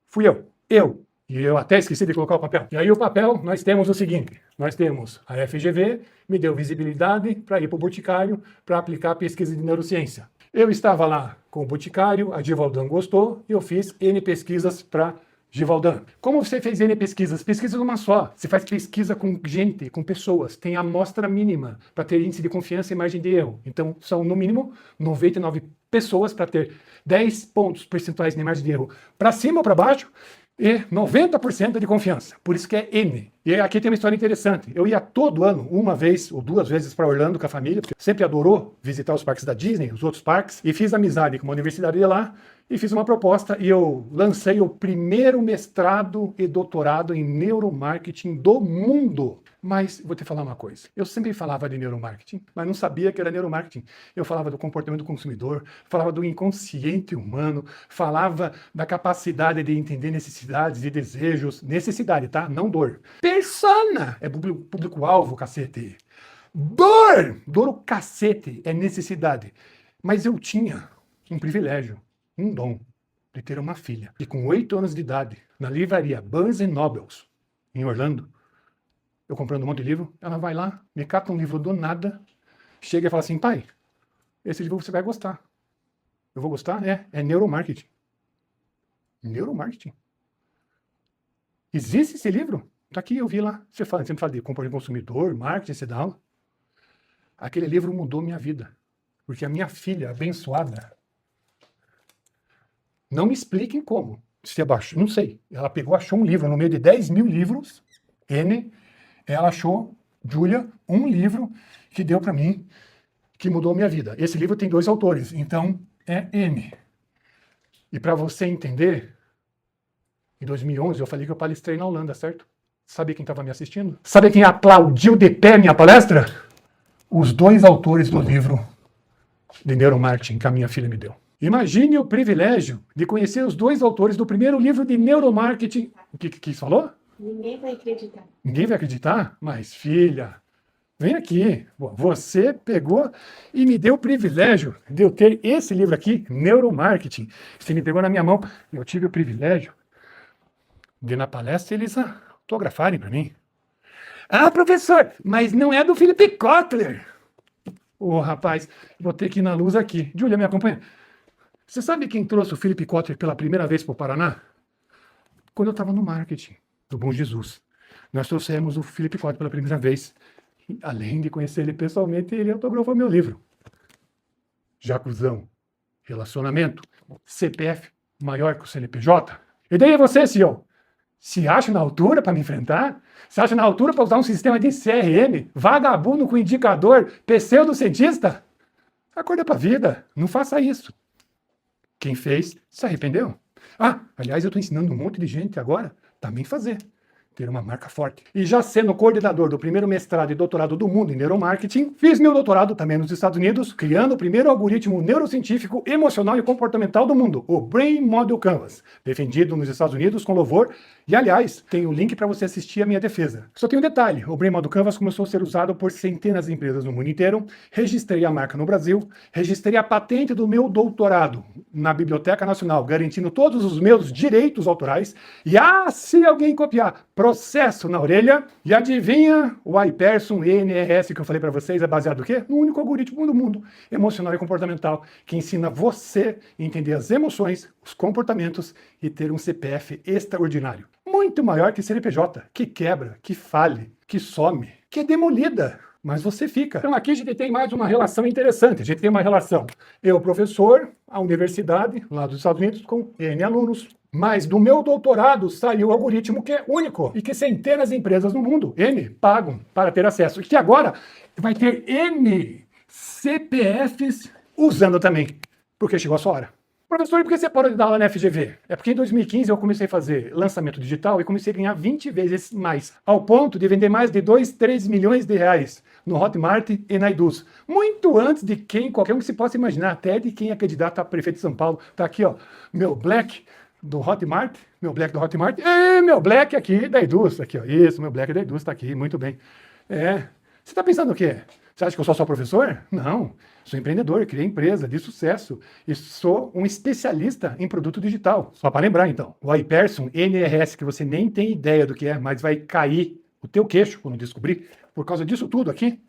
fui eu. E eu até esqueci de colocar o papel. E aí o papel, nós temos o seguinte, nós temos a FGV, me deu visibilidade para ir para o Boticário para aplicar a pesquisa de neurociência. Eu estava lá com o Boticário, a Givaudan gostou, e eu fiz N pesquisas para Givaudan. Como você fez N pesquisas? Pesquisa numa só. Você faz pesquisa com gente, com pessoas. Tem amostra mínima para ter índice de confiança e margem de erro. Então, são no mínimo 99 pessoas para ter 10 pontos percentuais de margem de erro para cima ou para baixo e 90% de confiança. Por isso que é N. E aqui tem uma história interessante. Eu ia todo ano, uma vez ou 2 vezes para Orlando com a família, porque sempre adorou visitar os parques da Disney, os outros parques, e fiz amizade com uma universidade de lá, e fiz uma proposta, e eu lancei o primeiro mestrado e doutorado em neuromarketing do mundo. Mas vou te falar uma coisa, eu sempre falava de neuromarketing, mas não sabia que era neuromarketing. Eu falava do comportamento do consumidor, falava do inconsciente humano, falava da capacidade de entender necessidades e desejos. Necessidade, tá? Não dor. Persona é público-alvo, cacete. Dor o cacete é necessidade. Mas eu tinha um privilégio, um dom, de ter uma filha. E com 8 anos de idade, na livraria Barnes & Nobles, em Orlando, eu comprando um monte de livro, ela vai lá, me cata um livro do nada, chega e fala assim, pai, esse livro você vai gostar. Eu vou gostar? É neuromarketing. Neuromarketing. Existe esse livro? Tá aqui, eu vi lá. Você sempre fala de comportamento do consumidor, marketing, você dá aula. Aquele livro mudou minha vida. Porque a minha filha, abençoada, não me expliquem como. Se abaixou, não sei. Ela pegou, achou um livro no meio de 10 mil livros, N, ela achou, Júlia, um livro que deu para mim, que mudou minha vida. Esse livro tem 2 autores, então é M. E para você entender, em 2011 eu falei que eu palestrei na Holanda, certo? Sabe quem estava me assistindo? Sabe quem aplaudiu de pé minha palestra? Os 2 autores do livro de neuromarketing que a minha filha me deu. Imagine o privilégio de conhecer os 2 autores do primeiro livro de neuromarketing. O que falou? Ninguém vai acreditar. Ninguém vai acreditar? Mas, filha, vem aqui. Você pegou e me deu o privilégio de eu ter esse livro aqui, Neuromarketing. Você me pegou na minha mão. Eu tive o privilégio de, na palestra, eles autografarem para mim. Ah, professor, mas não é do Philip Kotler. Ô, rapaz, vou ter que ir na luz aqui. Júlia, me acompanha. Você sabe quem trouxe o Philip Kotler pela primeira vez para o Paraná? Quando eu estava no marketing do Bom Jesus. Nós trouxemos o Philip Kotler pela primeira vez. E, além de conhecer ele pessoalmente, ele autografou meu livro. Jacuzão. Relacionamento. CPF maior que o CNPJ. E daí você, senhor? Se acha na altura para me enfrentar? Se acha na altura para usar um sistema de CRM? Vagabundo com indicador? Pseudocientista? Acorda para a vida. Não faça isso. Quem fez, se arrependeu. Ah, aliás, eu estou ensinando um monte de gente agora também fazer. ter uma marca forte. E já sendo coordenador do primeiro mestrado e doutorado do mundo em neuromarketing, fiz meu doutorado também nos Estados Unidos, criando o primeiro algoritmo neurocientífico, emocional e comportamental do mundo, o Brain Model Canvas, defendido nos Estados Unidos com louvor. E, aliás, tem o link para você assistir a minha defesa. Só tem um detalhe, o Brain Model Canvas começou a ser usado por centenas de empresas no mundo inteiro, registrei a marca no Brasil, registrei a patente do meu doutorado na Biblioteca Nacional, garantindo todos os meus direitos autorais, e se alguém copiar, processo na orelha. E adivinha, o iPerson NRS que eu falei para vocês é baseado no quê? No único algoritmo do mundo, emocional e comportamental, que ensina você a entender as emoções, os comportamentos e ter um CPF extraordinário. Muito maior que CNPJ, que quebra, que fale, que some, que é demolida. Mas você fica. Então aqui a gente tem mais uma relação interessante. A gente tem uma relação, eu, professor, a universidade, lá dos Estados Unidos, com N alunos. Mas do meu doutorado saiu o algoritmo que é único e que centenas de empresas no mundo, N, pagam para ter acesso. E que agora vai ter N CPFs usando também, porque chegou a sua hora. Professor, e por que você parou de dar aula na FGV? É porque em 2015 eu comecei a fazer lançamento digital e comecei a ganhar 20 vezes mais, ao ponto de vender mais de 2, 3 milhões de reais no Hotmart e na Eduz. Muito antes de qualquer um que se possa imaginar, até de quem é candidato a prefeito de São Paulo. Tá aqui, ó, meu Black do Hotmart, e meu Black aqui da Eduz, aqui, ó, isso, meu Black da Eduz tá aqui, muito bem. Você tá pensando o quê? Você acha que eu sou só professor? Não, sou empreendedor, criei empresa de sucesso e sou um especialista em produto digital. Só para lembrar, então, o iPerson NRS, que você nem tem ideia do que é, mas vai cair o teu queixo quando descobrir, por causa disso tudo aqui.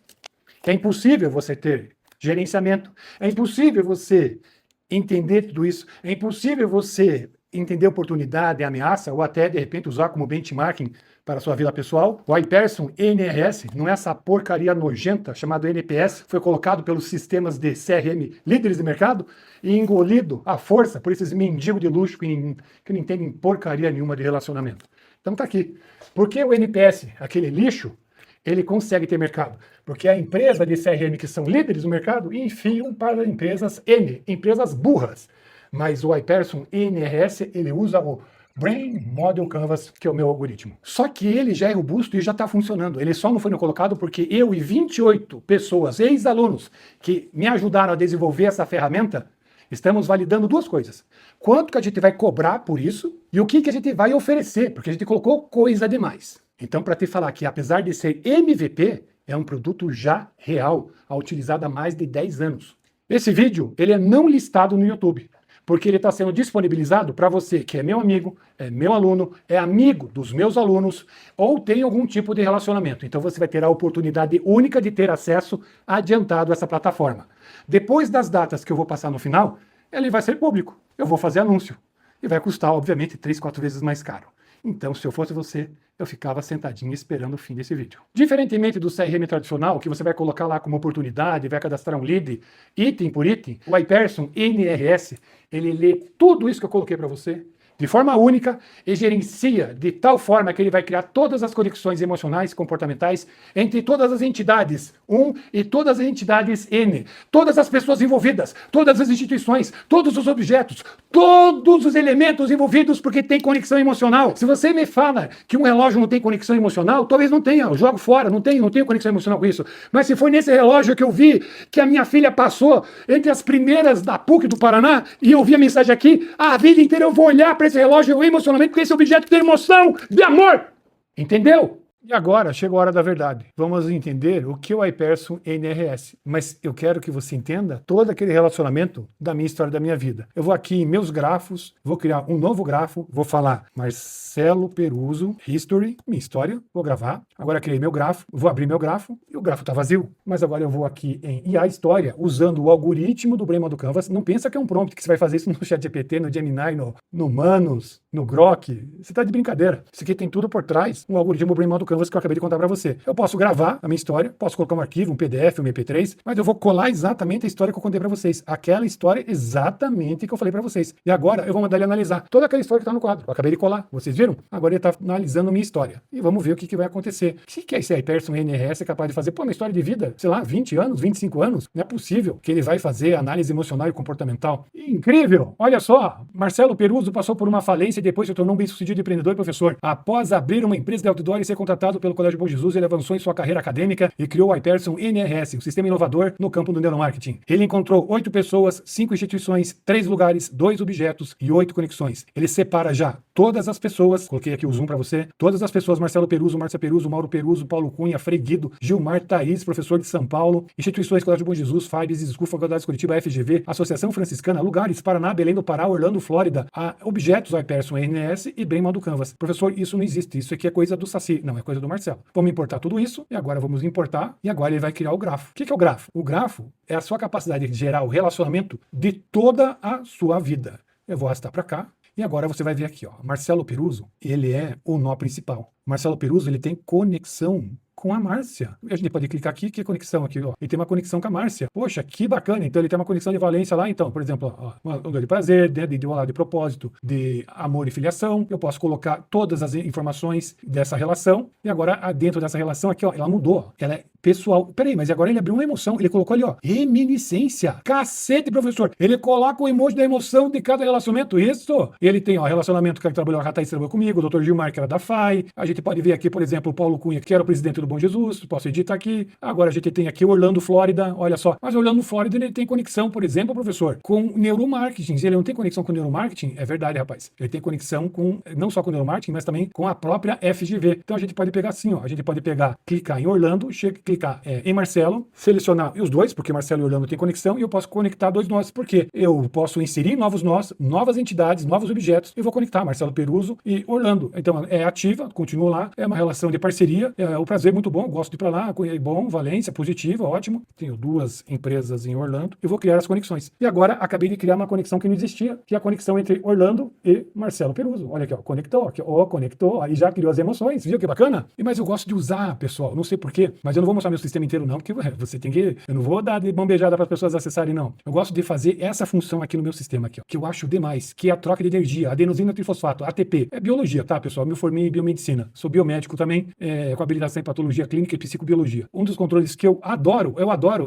É impossível você ter gerenciamento, é impossível você entender tudo isso, é impossível você entender oportunidade, ameaça, ou até, de repente, usar como benchmarking para a sua vida pessoal. O iPerson NRS não é essa porcaria nojenta chamada NPS, foi colocado pelos sistemas de CRM líderes de mercado e engolido à força por esses mendigos de luxo que não entendem porcaria nenhuma de relacionamento. Então tá aqui. Por que o NPS, aquele lixo, ele consegue ter mercado? Porque a empresa de CRM que são líderes do mercado enfiam para empresas N, empresas burras. Mas o iPerson NRS, ele usa o Brain Model Canvas, que é o meu algoritmo. Só que ele já é robusto e já está funcionando. Ele só não foi colocado porque eu e 28 pessoas, ex-alunos, que me ajudaram a desenvolver essa ferramenta, estamos validando duas coisas. Quanto que a gente vai cobrar por isso e o que a gente vai oferecer, porque a gente colocou coisa demais. Então, para te falar que, apesar de ser MVP, é um produto já real, utilizado há mais de 10 anos. Esse vídeo, ele é não listado no YouTube, porque ele está sendo disponibilizado para você que é meu amigo, é meu aluno, é amigo dos meus alunos, ou tem algum tipo de relacionamento. Então você vai ter a oportunidade única de ter acesso adiantado a essa plataforma. Depois das datas que eu vou passar no final, ele vai ser público. Eu vou fazer anúncio. E vai custar, obviamente, 3, 4 vezes mais caro. Então, se eu fosse você, eu ficava sentadinho esperando o fim desse vídeo. Diferentemente do CRM tradicional, que você vai colocar lá como oportunidade, vai cadastrar um lead, item por item, o iPerson NRS, ele lê tudo isso que eu coloquei para você, de forma única, e gerencia de tal forma que ele vai criar todas as conexões emocionais e comportamentais entre todas as entidades 1 e todas as entidades N, todas as pessoas envolvidas, todas as instituições, todos os objetos, todos os elementos envolvidos, porque tem conexão emocional. Se você me fala que um relógio não tem conexão emocional, talvez não tenha, eu jogo fora, não tenho conexão emocional com isso. Mas se foi nesse relógio que eu vi que a minha filha passou entre as primeiras da PUC do Paraná, e eu vi a mensagem aqui, a vida inteira eu vou olhar para esse relógio emocionalmente, porque esse objeto tem emoção de amor. Entendeu? E agora chegou a hora da verdade. Vamos entender o que é o iPerson NRS. Mas eu quero que você entenda todo aquele relacionamento da minha história, da minha vida. Eu vou aqui em meus grafos, vou criar um novo grafo, vou falar Marcelo Peruso, History, minha história, vou gravar. Agora criei meu grafo, vou abrir meu grafo e o grafo está vazio. Mas agora eu vou aqui em IA História, usando o algoritmo do Brain Model Canvas. Não pensa que é um prompt que você vai fazer isso no ChatGPT, no Gemini, no Manus, no Grok. Você está de brincadeira. Isso aqui tem tudo por trás, um algoritmo do Brain Model Canvas que eu acabei de contar para você. Eu posso gravar a minha história, posso colocar um arquivo, um PDF, um MP3, mas eu vou colar exatamente a história que eu contei para vocês. Aquela história exatamente que eu falei para vocês. E agora eu vou mandar ele analisar toda aquela história que está no quadro. Eu acabei de colar. Vocês viram? Agora ele está analisando a minha história. E vamos ver o que vai acontecer. O que é esse iPerson NRS capaz de fazer? Pô, uma história de vida, sei lá, 20 anos, 25 anos. Não é possível que ele vai fazer análise emocional e comportamental. Incrível! Olha só, Marcelo Peruso passou por uma falência e depois se tornou um bem-sucedido empreendedor e professor. Após abrir uma empresa de outdoor e ser contratado pelo Colégio Bom Jesus, ele avançou em sua carreira acadêmica e criou o iPerson NRS, um sistema inovador no campo do neuromarketing. Ele encontrou 8 pessoas, 5 instituições, 3 lugares, 2 objetos e 8 conexões. Ele separa já todas as pessoas, coloquei aqui o zoom para você, todas as pessoas, Marcelo Peruso, Márcia Peruso, Mauro Peruso, Paulo Cunha, Frei Guido, Gilmar Thaís, professor de São Paulo, instituições Colégio Bom Jesus, FAIBS, SCU, Faculdades Curitiba, FGV, Associação Franciscana, lugares, Paraná, Belém do Pará, Orlando, Flórida, objetos, iPerson NS e Brainman do Canvas. Professor, isso não existe, isso aqui é coisa do Saci, não, é coisa do Marcelo. Vamos importar tudo isso e agora vamos importar e agora ele vai criar o grafo. O que é o grafo? O grafo é a sua capacidade de gerar o relacionamento de toda a sua vida. Eu vou arrastar para cá. E agora você vai ver aqui, ó, Marcelo Peruso, ele é o nó principal. Marcelo Peruso, ele tem conexão com a Márcia. A gente pode clicar aqui, que conexão aqui, ó. Ele tem uma conexão com a Márcia. Poxa, que bacana. Então ele tem uma conexão de valência lá, então, por exemplo, ó, um de prazer, né, de propósito, de amor e filiação. Eu posso colocar todas as informações dessa relação. E agora, dentro dessa relação aqui, ó, ela mudou. Ela é pessoal. Peraí, mas agora ele abriu uma emoção. Ele colocou ali, ó, reminiscência. Cacete, professor. Ele coloca o emoji da emoção de cada relacionamento. Isso. Ele tem, ó, relacionamento que trabalhou, a Thaís trabalhou comigo, o Dr. Gilmar, que era da FAI. A gente pode ver aqui, por exemplo, o Paulo Cunha, que era o presidente do Bom Jesus. Posso editar aqui. Agora a gente tem aqui Orlando, Flórida. Olha só. Mas Orlando, Flórida, ele tem conexão, por exemplo, professor, com neuromarketing. Ele não tem conexão com neuromarketing? É verdade, rapaz. Ele tem conexão com, não só com neuromarketing, mas também com a própria FGV. Então a gente pode pegar assim, ó. A gente pode pegar, clicar em Orlando, clicar em Marcelo, selecionar os dois, porque Marcelo e Orlando têm conexão, e eu posso conectar dois nós. Por quê? Eu posso inserir novos nós, novas entidades, novos objetos, e vou conectar Marcelo Peruso e Orlando. Então é ativa, continua lá, é uma relação de parceria, é um prazer muito bom, gosto de ir para lá, é bom, Valência, positiva, ótimo. Tenho 2 empresas em Orlando, e vou criar as conexões. E agora acabei de criar uma conexão que não existia, que é a conexão entre Orlando e Marcelo Peruso. Olha aqui, ó, conectou, aqui, ó, conectou, aí já criou as emoções, viu que bacana? Mas eu gosto de usar, pessoal, não sei porquê, mas eu não vou mostrar meu sistema inteiro não, porque você tem que, eu não vou dar de bombejada para as pessoas acessarem não. Eu gosto de fazer essa função aqui no meu sistema aqui, ó, que eu acho demais, que é a troca de energia, adenosina trifosfato, ATP. É biologia, tá, pessoal? Eu me formei em biomedicina, sou biomédico também, com habilitação em patologia clínica e psicobiologia. Um dos controles que eu adoro,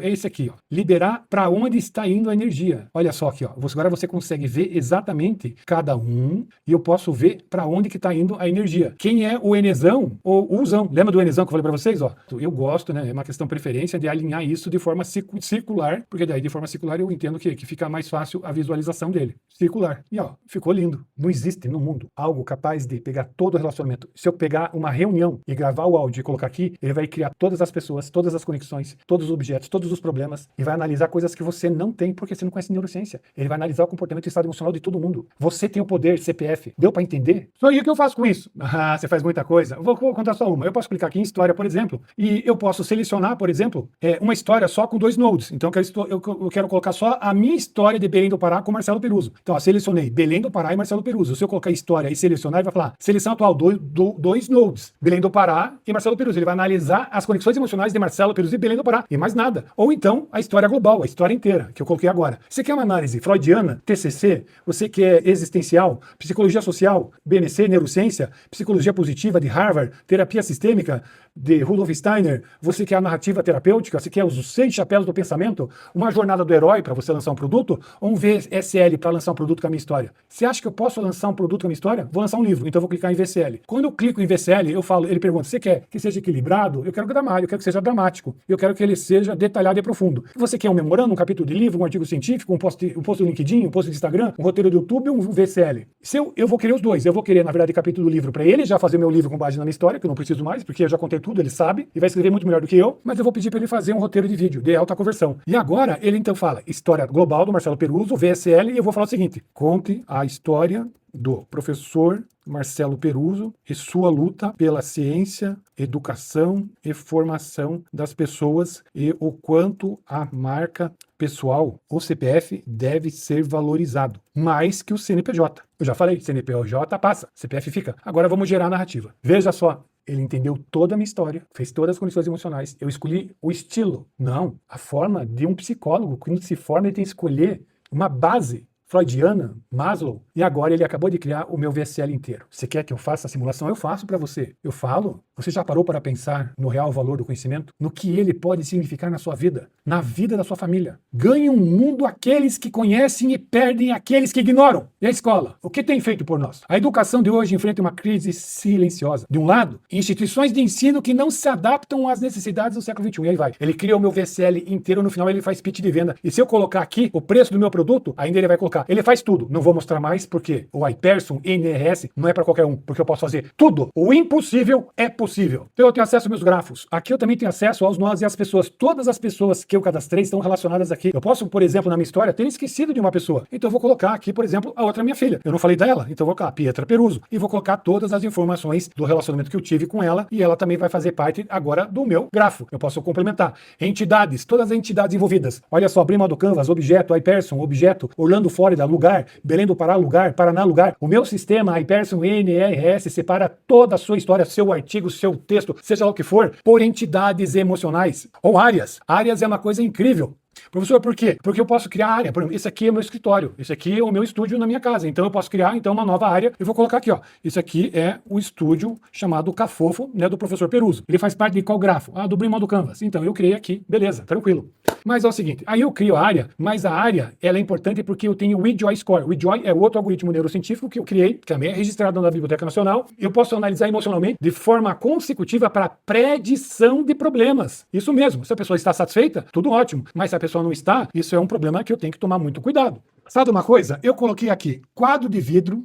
é esse aqui, ó, liberar para onde está indo a energia. Olha só aqui, ó, agora você consegue ver exatamente cada um e eu posso ver para onde que está indo a energia. Quem é o Enezão ou o Uzão? Lembra do Enezão que eu falei para vocês, ó? Eu gosto, né, é uma questão preferência de alinhar isso de forma circular, porque daí de forma circular eu entendo que fica mais fácil a visualização dele. Circular. E ó, ficou lindo. Não existe no mundo algo capaz de pegar todo o relacionamento. Se eu pegar uma reunião e gravar o áudio e colocar aqui, ele vai criar todas as pessoas, todas as conexões, todos os objetos, todos os problemas e vai analisar coisas que você não tem porque você não conhece neurociência. Ele vai analisar o comportamento e estado emocional de todo mundo. Você tem o poder CPF. Deu para entender? Só aí o que eu faço com isso? Ah, você faz muita coisa. Vou contar só uma. Eu posso clicar aqui em história, por exemplo, e eu posso selecionar, por exemplo, uma história só com 2 nodes. Então eu quero colocar só a minha história de Belém do Pará com Marcelo Peruso. Então, ó, selecionei Belém do Pará e Marcelo Peruso. Se eu colocar história e selecionar, ele vai falar seleção atual, 2 nodes, Belém do Pará e Marcelo Peruso. Ele vai analisar as conexões emocionais de Marcelo Peruso e Belém do Pará, e mais nada. Ou então, a história global, a história inteira, que eu coloquei agora. Você quer uma análise freudiana, TCC, você quer existencial, psicologia social, BNC, neurociência, psicologia positiva de Harvard, terapia sistêmica de Rudolf Steiner, você quer a narrativa terapêutica, você quer os 6 chapéus do pensamento, uma jornada do herói para você lançar um produto, ou um VSL para lançar um produto com a minha história. Você acha que eu posso lançar um produto com a minha história? Vou lançar um livro, então eu vou clicar em VSL. Quando eu clico em VSL, ele pergunta, você quer que seja equilibrado? Eu quero dramático, eu quero que seja dramático, eu quero que ele seja detalhado e profundo. Você quer um memorando, um capítulo de livro, um artigo científico, um post do LinkedIn, um post do Instagram, um roteiro do YouTube, um VSL? Eu vou querer os dois, eu vou querer, na verdade, capítulo do livro para ele já fazer meu livro com base na minha história, que eu não preciso mais, porque eu já contei tudo, ele sabe, e vai escrever muito melhor do que eu, mas eu vou pedir para ele fazer um roteiro de vídeo de alta conversão. E agora, ele então fala, história global do Marcelo Peruso, VSL, e eu vou falar o seguinte, conte a história do professor Marcelo Peruso e sua luta pela ciência, educação e formação das pessoas e o quanto a marca pessoal, o CPF, deve ser valorizado, mais que o CNPJ. Eu já falei, CNPJ passa, CPF fica. Agora vamos gerar a narrativa. Veja só, ele entendeu toda a minha história, fez todas as condições emocionais. Eu escolhi o estilo, não, a forma de um psicólogo. Quando se forma, ele tem que escolher uma base freudiana, Maslow, e agora ele acabou de criar o meu VSL inteiro. Você quer que eu faça a simulação? Eu faço para você. Eu falo. Você já parou para pensar no real valor do conhecimento? No que ele pode significar na sua vida? Na vida da sua família? Ganham um mundo aqueles que conhecem e perdem aqueles que ignoram. E a escola? O que tem feito por nós? A educação de hoje enfrenta uma crise silenciosa. De um lado, instituições de ensino que não se adaptam às necessidades do século XXI. E aí vai. Ele cria o meu VSL inteiro, no final ele faz pitch de venda. E se eu colocar aqui o preço do meu produto, ainda ele vai colocar. Ele faz tudo. Não vou mostrar mais porque o iPerson NRS não é para qualquer um, porque eu posso fazer tudo. O impossível é possível. Então eu tenho acesso aos meus grafos. Aqui eu também tenho acesso aos nós e às pessoas. Todas as pessoas que eu cadastrei estão relacionadas aqui. Eu posso, por exemplo, na minha história, ter esquecido de uma pessoa. Então eu vou colocar aqui, por exemplo, a outra minha filha. Eu não falei dela, então eu vou colocar Pietra Peruso. E vou colocar todas as informações do relacionamento que eu tive com ela. E ela também vai fazer parte agora do meu grafo. Eu posso complementar. Entidades, todas as entidades envolvidas. Olha só, Brima do Canvas, objeto, iPerson, objeto, Orlando, Flórida, lugar, Belém do Pará, lugar, Paraná, lugar. O meu sistema iPerson NRS separa toda a sua história, seu artigo, seu texto, seja lá o que for, por entidades emocionais ou áreas. Áreas é uma coisa incrível. Professor, por quê? Porque eu posso criar área. Por exemplo, esse aqui é o meu escritório, esse aqui é o meu estúdio na minha casa. Então eu posso criar então uma nova área. Eu vou colocar aqui, ó. Isso aqui é o estúdio chamado Cafofo, né, do professor Peruso. Ele faz parte de qual grafo? Ah, do Brima do Canvas. Então eu criei aqui, beleza, tranquilo. Mas é o seguinte, aí eu crio a área, mas a área ela é importante porque eu tenho o WeJoy Score. O WeJoy é outro algoritmo neurocientífico que eu criei, que também é registrado na Biblioteca Nacional. Eu posso analisar emocionalmente de forma consecutiva para predição de problemas. Isso mesmo, se a pessoa está satisfeita, tudo ótimo. Mas se a pessoa não está, isso é um problema que eu tenho que tomar muito cuidado. Sabe uma coisa? Eu coloquei aqui quadro de vidro,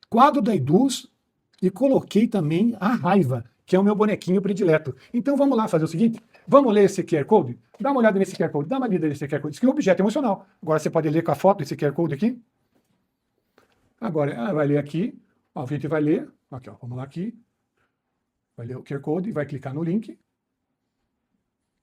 quadro da Eduz e coloquei também a raiva, que é o meu bonequinho predileto. Então vamos lá fazer o seguinte, vamos ler esse QR Code? Dá uma olhada nesse QR Code, dá uma lida nesse QR Code. Isso aqui é um objeto emocional. Agora você pode ler com a foto esse QR Code aqui. Agora vai ler aqui, ó, a gente vai ler, aqui ó, vamos lá aqui, vai ler o QR Code e vai clicar no link.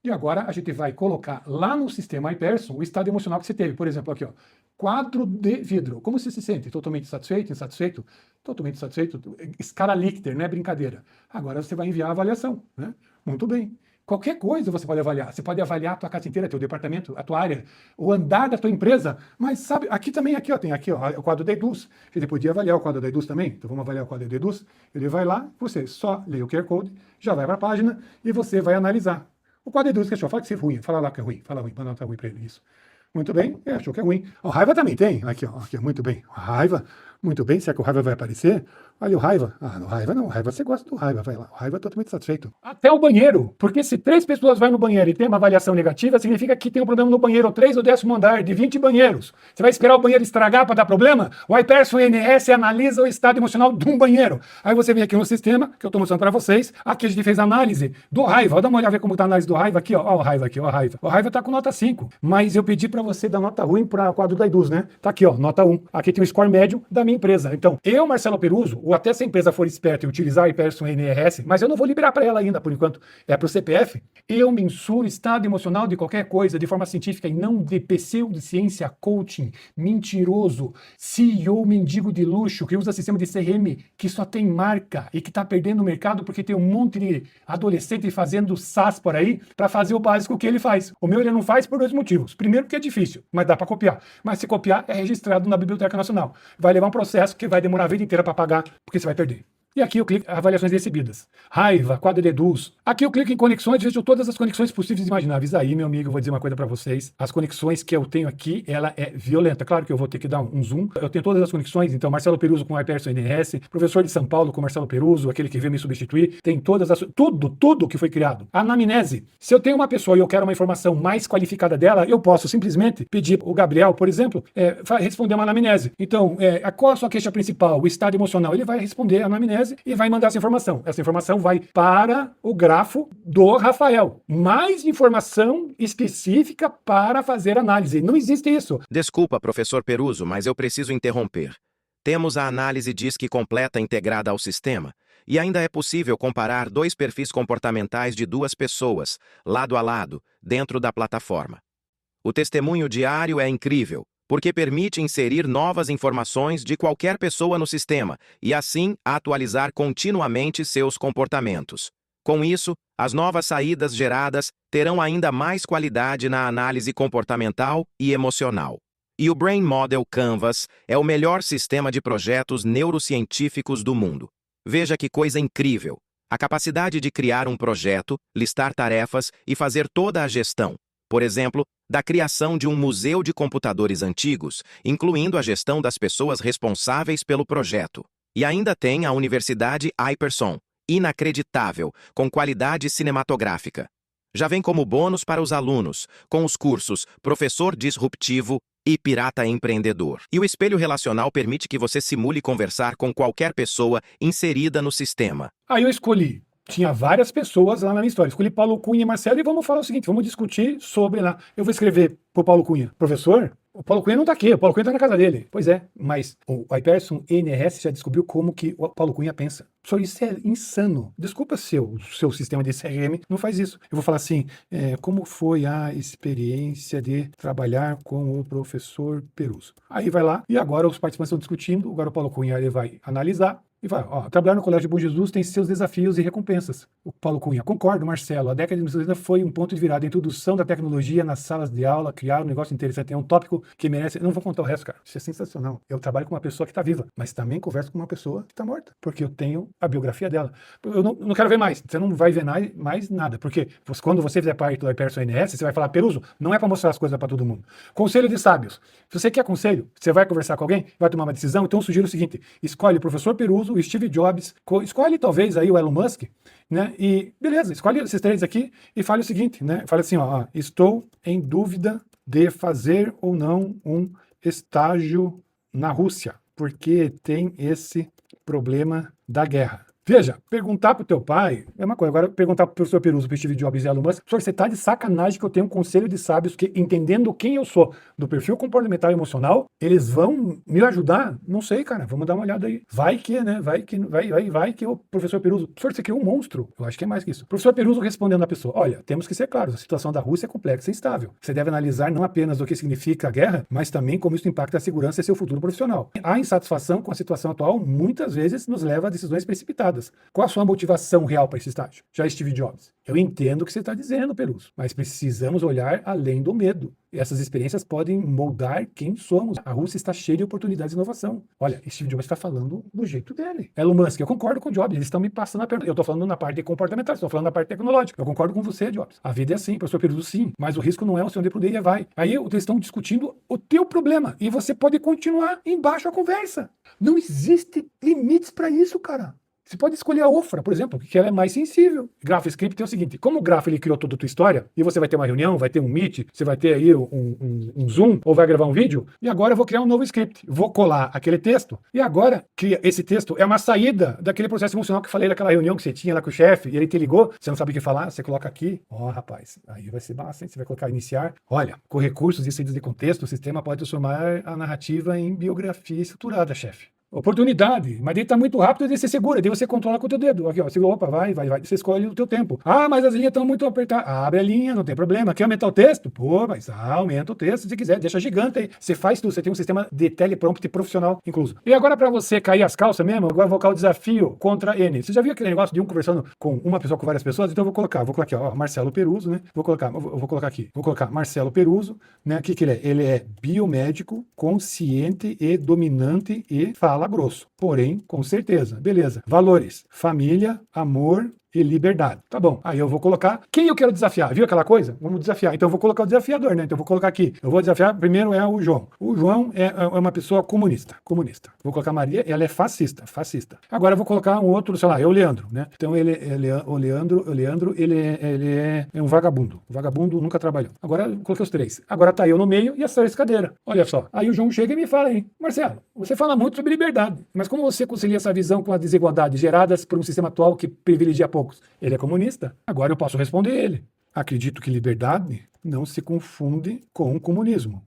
E agora a gente vai colocar lá no sistema iPerson o estado emocional que você teve. Por exemplo, aqui, ó, quadro de vidro. Como você se sente? Totalmente satisfeito, insatisfeito? Totalmente satisfeito. Escala Likert, não é brincadeira. Agora você vai enviar a avaliação, né? Muito bem. Qualquer coisa você pode avaliar. Você pode avaliar a tua casa inteira, teu departamento, a tua área, o andar da tua empresa. Mas sabe, aqui também, aqui, ó, tem aqui, ó, o quadro da Eduz. Ele podia avaliar o quadro da Eduz também. Então vamos avaliar o quadro da Eduz. Ele vai lá, você só lê o QR Code, já vai para a página e você vai analisar. O quadro de Eduz que achou, fala que é ruim, fala lá que é ruim, fala ruim, manda nota ruim para ele, isso. Muito bem, achou que é ruim. O raiva também tem, aqui, ó, aqui, muito bem. A raiva, muito bem, será que o raiva vai aparecer? Olha o raiva. Ah, no raiva não, o raiva você gosta do raiva, vai lá. O raiva é totalmente satisfeito. Até o banheiro, porque se 3 pessoas vão no banheiro e tem uma avaliação negativa, significa que tem um problema no banheiro, ou 3 ou 10º andar, de 20 banheiros. Você vai esperar o banheiro estragar para dar problema? O iPerson NS analisa o estado emocional de um banheiro. Aí você vem aqui no sistema, que eu estou mostrando para vocês, aqui a gente fez a análise do raiva. Dá uma olhada ver como está a análise do raiva aqui, ó. Ó o raiva aqui, ó a raiva. O raiva está com nota 5, mas eu pedi para você dar nota ruim para o quadro da Eduz, né? Tá aqui, ó, nota 1. Aqui tem o score médio da minha empresa. Então, eu, Marcelo Peruso, ou até se a empresa for esperta e utilizar o iPerson NRS, mas eu não vou liberar para ela ainda, por enquanto, é para o CPF, eu mensuro estado emocional de qualquer coisa de forma científica e não de pseudociência, coaching, mentiroso, CEO mendigo de luxo, que usa sistema de CRM que só tem marca e que está perdendo o mercado porque tem um monte de adolescente fazendo SaaS por aí para fazer o básico que ele faz. O meu ele não faz por 2 motivos. Primeiro porque é difícil, mas dá para copiar. Mas se copiar, é registrado na Biblioteca Nacional. Vai levar um processo que vai demorar a vida inteira para pagar, porque você vai perder. E aqui eu clico em avaliações recebidas. Raiva, quadro de Eduz. Aqui eu clico em conexões, vejo todas as conexões possíveis e imagináveis. Aí, meu amigo, eu vou dizer uma coisa para vocês. As conexões que eu tenho aqui, ela é violenta. Claro que eu vou ter que dar um zoom. Eu tenho todas as conexões. Então, Marcelo Peruso com o iPerson NRS, professor de São Paulo com Marcelo Peruso, aquele que veio me substituir. Tem todas as... Tudo que foi criado. Anamnese. Se eu tenho uma pessoa e eu quero uma informação mais qualificada dela, eu posso simplesmente pedir o Gabriel, por exemplo, responder uma anamnese. Então, qual a sua queixa principal? O estado emocional. Ele vai responder a anamnese e vai mandar essa informação. Essa informação vai para o grafo do Rafael. Mais informação específica para fazer análise. Não existe isso. Desculpa, professor Peruso, mas eu preciso interromper. Temos a análise DISC completa integrada ao sistema, e ainda é possível comparar 2 perfis comportamentais de 2 pessoas, lado a lado, dentro da plataforma. O testemunho diário é incrível, porque permite inserir novas informações de qualquer pessoa no sistema e, assim, atualizar continuamente seus comportamentos. Com isso, as novas saídas geradas terão ainda mais qualidade na análise comportamental e emocional. E o Brain Model Canvas é o melhor sistema de projetos neurocientíficos do mundo. Veja que coisa incrível! A capacidade de criar um projeto, listar tarefas e fazer toda a gestão. Por exemplo, da criação de um museu de computadores antigos, incluindo a gestão das pessoas responsáveis pelo projeto. E ainda tem a Universidade Iperson, inacreditável, com qualidade cinematográfica. Já vem como bônus para os alunos, com os cursos Professor Disruptivo e Pirata Empreendedor. E o espelho relacional permite que você simule conversar com qualquer pessoa inserida no sistema. Aí eu escolhi. Tinha várias pessoas lá na minha história. Escolhi Paulo Cunha e Marcelo e vamos falar o seguinte, vamos discutir sobre lá. Eu vou escrever pro Paulo Cunha, professor, o Paulo Cunha não tá aqui, o Paulo Cunha tá na casa dele. Pois é, mas o Iperson NRS já descobriu como que o Paulo Cunha pensa. Só isso é insano. Desculpa o seu sistema de CRM não faz isso. Eu vou falar assim, como foi a experiência de trabalhar com o professor Peruso? Aí vai lá, e agora os participantes estão discutindo, agora o Paulo Cunha ele vai analisar, e vai, trabalhar no Colégio Bom Jesus tem seus desafios e recompensas. O Paulo Cunha, concordo, Marcelo, a década de 1980 foi um ponto de virada, a introdução da tecnologia nas salas de aula, criar um negócio interessante, é um tópico que merece, eu não vou contar o resto, cara, isso é sensacional. Eu trabalho com uma pessoa que está viva, mas também converso com uma pessoa que está morta, porque eu tenho a biografia dela. Eu não quero ver mais, você não vai ver mais nada, porque quando você fizer parte do Iperson NS, você vai falar, Peruso, não é para mostrar as coisas para todo mundo. Conselho de sábios, se você quer conselho, você vai conversar com alguém, vai tomar uma decisão, então eu sugiro o seguinte, escolhe o professor Peruso, o Steve Jobs, escolhe talvez aí o Elon Musk, né? E beleza, escolhe esses três aqui e fale o seguinte, né? Fale assim, estou em dúvida de fazer ou não um estágio na Rússia, porque tem esse problema da guerra. Veja, perguntar pro teu pai é uma coisa. Agora, perguntar pro professor Peruso, pro Steve Jobs e Elon Musk, professor, você tá de sacanagem que eu tenho um conselho de sábios que, entendendo quem eu sou, do perfil comportamental e emocional, eles vão me ajudar? Não sei, cara, vamos dar uma olhada aí. Vai que, né, vai que o professor Peruso, professor, você criou um monstro. Eu acho que é mais que isso. O professor Peruso respondendo à pessoa, olha, temos que ser claros, a situação da Rússia é complexa e instável. Você deve analisar não apenas o que significa a guerra, mas também como isso impacta a segurança e seu futuro profissional. A insatisfação com a situação atual muitas vezes nos leva a decisões precipitadas. Qual a sua motivação real para esse estágio? Já Steve Jobs. Eu entendo o que você está dizendo, Peruso, mas precisamos olhar além do medo. Essas experiências podem moldar quem somos. A Rússia está cheia de oportunidades de inovação. Olha, Steve Jobs está falando do jeito dele. Elon Musk, eu concordo com o Jobs, eles estão me passando a pergunta. Eu estou falando na parte comportamental, estou falando na parte tecnológica. Eu concordo com você, Jobs. A vida é assim, professor Peruso, sim, mas o risco não é o seu onde e vai. Aí eles estão discutindo o teu problema e você pode continuar embaixo a conversa. Não existe limites para isso, cara. Você pode escolher a Ofra, por exemplo, que ela é mais sensível. GraphScript é o seguinte, como o Graph ele criou toda a tua história, e você vai ter uma reunião, vai ter um Meet, você vai ter aí um Zoom, ou vai gravar um vídeo, e agora eu vou criar um novo script. Vou colar aquele texto, e agora esse texto é uma saída daquele processo emocional que eu falei daquela reunião que você tinha lá com o chefe, e ele te ligou, você não sabe o que falar, você coloca aqui, rapaz, aí vai ser massa, hein? Você vai colocar iniciar. Olha, com recursos e saídas de contexto, o sistema pode transformar a narrativa em biografia estruturada, chefe. Oportunidade, mas ele tá muito rápido, daí você segura, daí você controla com o teu dedo. Aqui, segura, opa, vai, você escolhe o teu tempo. Mas as linhas estão muito apertadas. Abre a linha, não tem problema. Quer aumentar o texto? Mas aumenta o texto se quiser, deixa gigante aí. Você faz tudo, você tem um sistema de teleprompter profissional incluso. E agora para você cair as calças mesmo, agora eu vou colocar o desafio contra N. Você já viu aquele negócio de um conversando com uma pessoa com várias pessoas? Então eu vou colocar aqui, Marcelo Peruso, né? Vou colocar Marcelo Peruso, né? O que ele é? Ele é biomédico, consciente e dominante e fala grosso, porém, com certeza. Beleza. Valores: família, amor e liberdade. Tá bom. Aí eu vou colocar quem eu quero desafiar. Viu aquela coisa? Vamos desafiar. Então eu vou colocar o desafiador, né? Então eu vou colocar aqui. Eu vou desafiar, primeiro é o João. O João é uma pessoa comunista. Vou colocar Maria, ela é fascista. Agora eu vou colocar um outro, sei lá, é o Leandro, né? Então o Leandro, ele é um vagabundo. O vagabundo nunca trabalhou. Agora eu coloquei os três. Agora tá eu no meio e as três cadeiras. Olha só. Aí o João chega e me fala aí, Marcelo, você fala muito sobre liberdade, mas como você concilia essa visão com as desigualdades geradas por um sistema atual que privilegia poucos? Ele é comunista. Agora eu posso responder ele. Acredito que liberdade não se confunde com comunismo,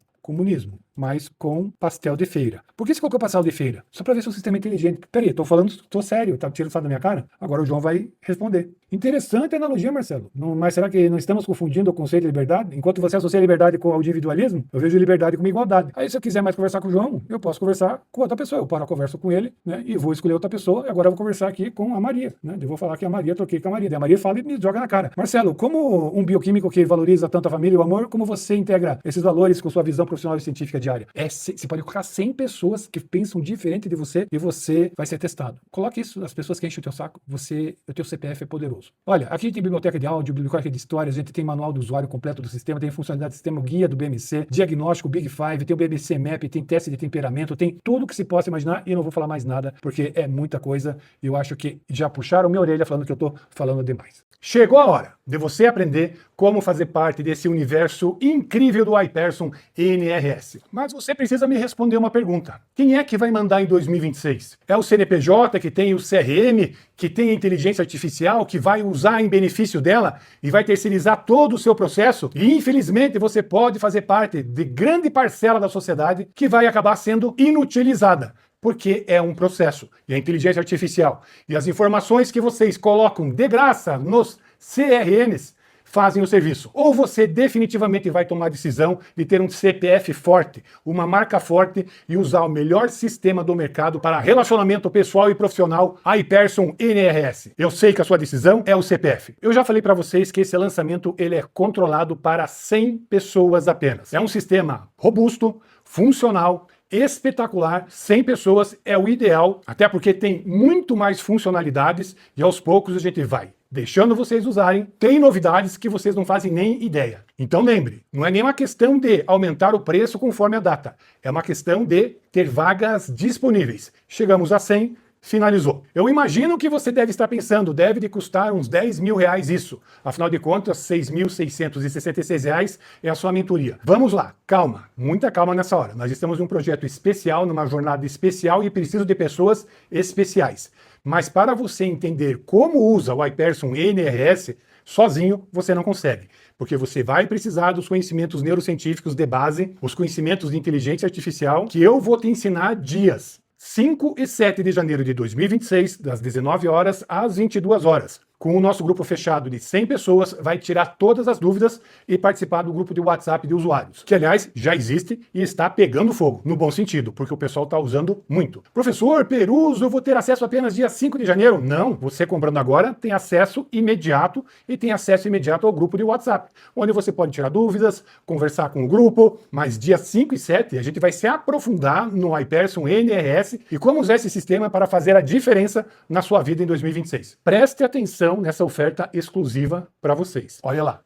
mas com pastel de feira. Por que você colocou pastel de feira? Só para ver se o sistema é inteligente. Peraí, tô sério, tá tirando sarro da minha cara? Agora o João vai responder. Interessante a analogia, Marcelo. Mas será que não estamos confundindo o conceito de liberdade? Enquanto você associa a liberdade com o individualismo, eu vejo liberdade como igualdade. Aí se eu quiser mais conversar com o João, eu posso conversar com outra pessoa. Eu paro a conversa com ele, né? E vou escolher outra pessoa. E agora eu vou conversar aqui com a Maria, né? Eu vou falar que a Maria, troquei com a Maria. Daí a Maria fala e me joga na cara. Marcelo, como um bioquímico que valoriza tanto a família e o amor, como você integra esses valores com sua visão profissional e científica diária. Você pode colocar 100 pessoas que pensam diferente de você e você vai ser testado. Coloque isso, as pessoas que enchem o teu saco, o teu CPF é poderoso. Olha, aqui tem biblioteca de áudio, biblioteca de histórias, a gente tem manual do usuário completo do sistema, tem funcionalidade do sistema, guia do BMC, diagnóstico, Big Five, tem o BMC Map, tem teste de temperamento, tem tudo que se possa imaginar e eu não vou falar mais nada porque é muita coisa e eu acho que já puxaram minha orelha falando que eu tô falando demais. Chegou a hora de você aprender como fazer parte desse universo incrível do iPerson NRS. Mas você precisa me responder uma pergunta. Quem é que vai mandar em 2026? É o CNPJ que tem o CRM, que tem a inteligência artificial, que vai usar em benefício dela e vai terceirizar todo o seu processo? E infelizmente você pode fazer parte de grande parcela da sociedade que vai acabar sendo inutilizada. Porque é um processo, e a inteligência artificial e as informações que vocês colocam de graça nos CRMs fazem o serviço. Ou você definitivamente vai tomar a decisão de ter um CPF forte, uma marca forte e usar o melhor sistema do mercado para relacionamento pessoal e profissional, iPerson NRS. Eu sei que a sua decisão é o CPF. Eu já falei para vocês que esse lançamento ele é controlado para 100 pessoas apenas. É um sistema robusto, funcional, espetacular, 100 pessoas é o ideal, até porque tem muito mais funcionalidades e aos poucos a gente vai deixando vocês usarem. Tem novidades que vocês não fazem nem ideia. Então lembre, não é nem uma questão de aumentar o preço conforme a data, é uma questão de ter vagas disponíveis. Chegamos a 100, finalizou. Eu imagino que você deve estar pensando, deve de custar uns 10 mil reais isso. Afinal de contas, R$ 6.666 é a sua mentoria. Vamos lá, calma, muita calma nessa hora. Nós estamos em um projeto especial, numa jornada especial e preciso de pessoas especiais. Mas para você entender como usa o iPerson NRS, sozinho você não consegue. Porque você vai precisar dos conhecimentos neurocientíficos de base, os conhecimentos de inteligência artificial, que eu vou te ensinar dias. 5 e 7 de janeiro de 2026, das 19 horas às 22 horas. Com o nosso grupo fechado de 100 pessoas, vai tirar todas as dúvidas e participar do grupo de WhatsApp de usuários, que aliás já existe e está pegando fogo, no bom sentido, porque o pessoal está usando muito. Professor Peruso, eu vou ter acesso apenas dia 5 de janeiro? Não, você comprando agora tem acesso imediato e tem acesso imediato ao grupo de WhatsApp, onde você pode tirar dúvidas, conversar com o grupo, mas dia 5 e 7 a gente vai se aprofundar no iPerson NRS e como usar esse sistema para fazer a diferença na sua vida em 2026. Preste atenção nessa oferta exclusiva para vocês. Olha lá,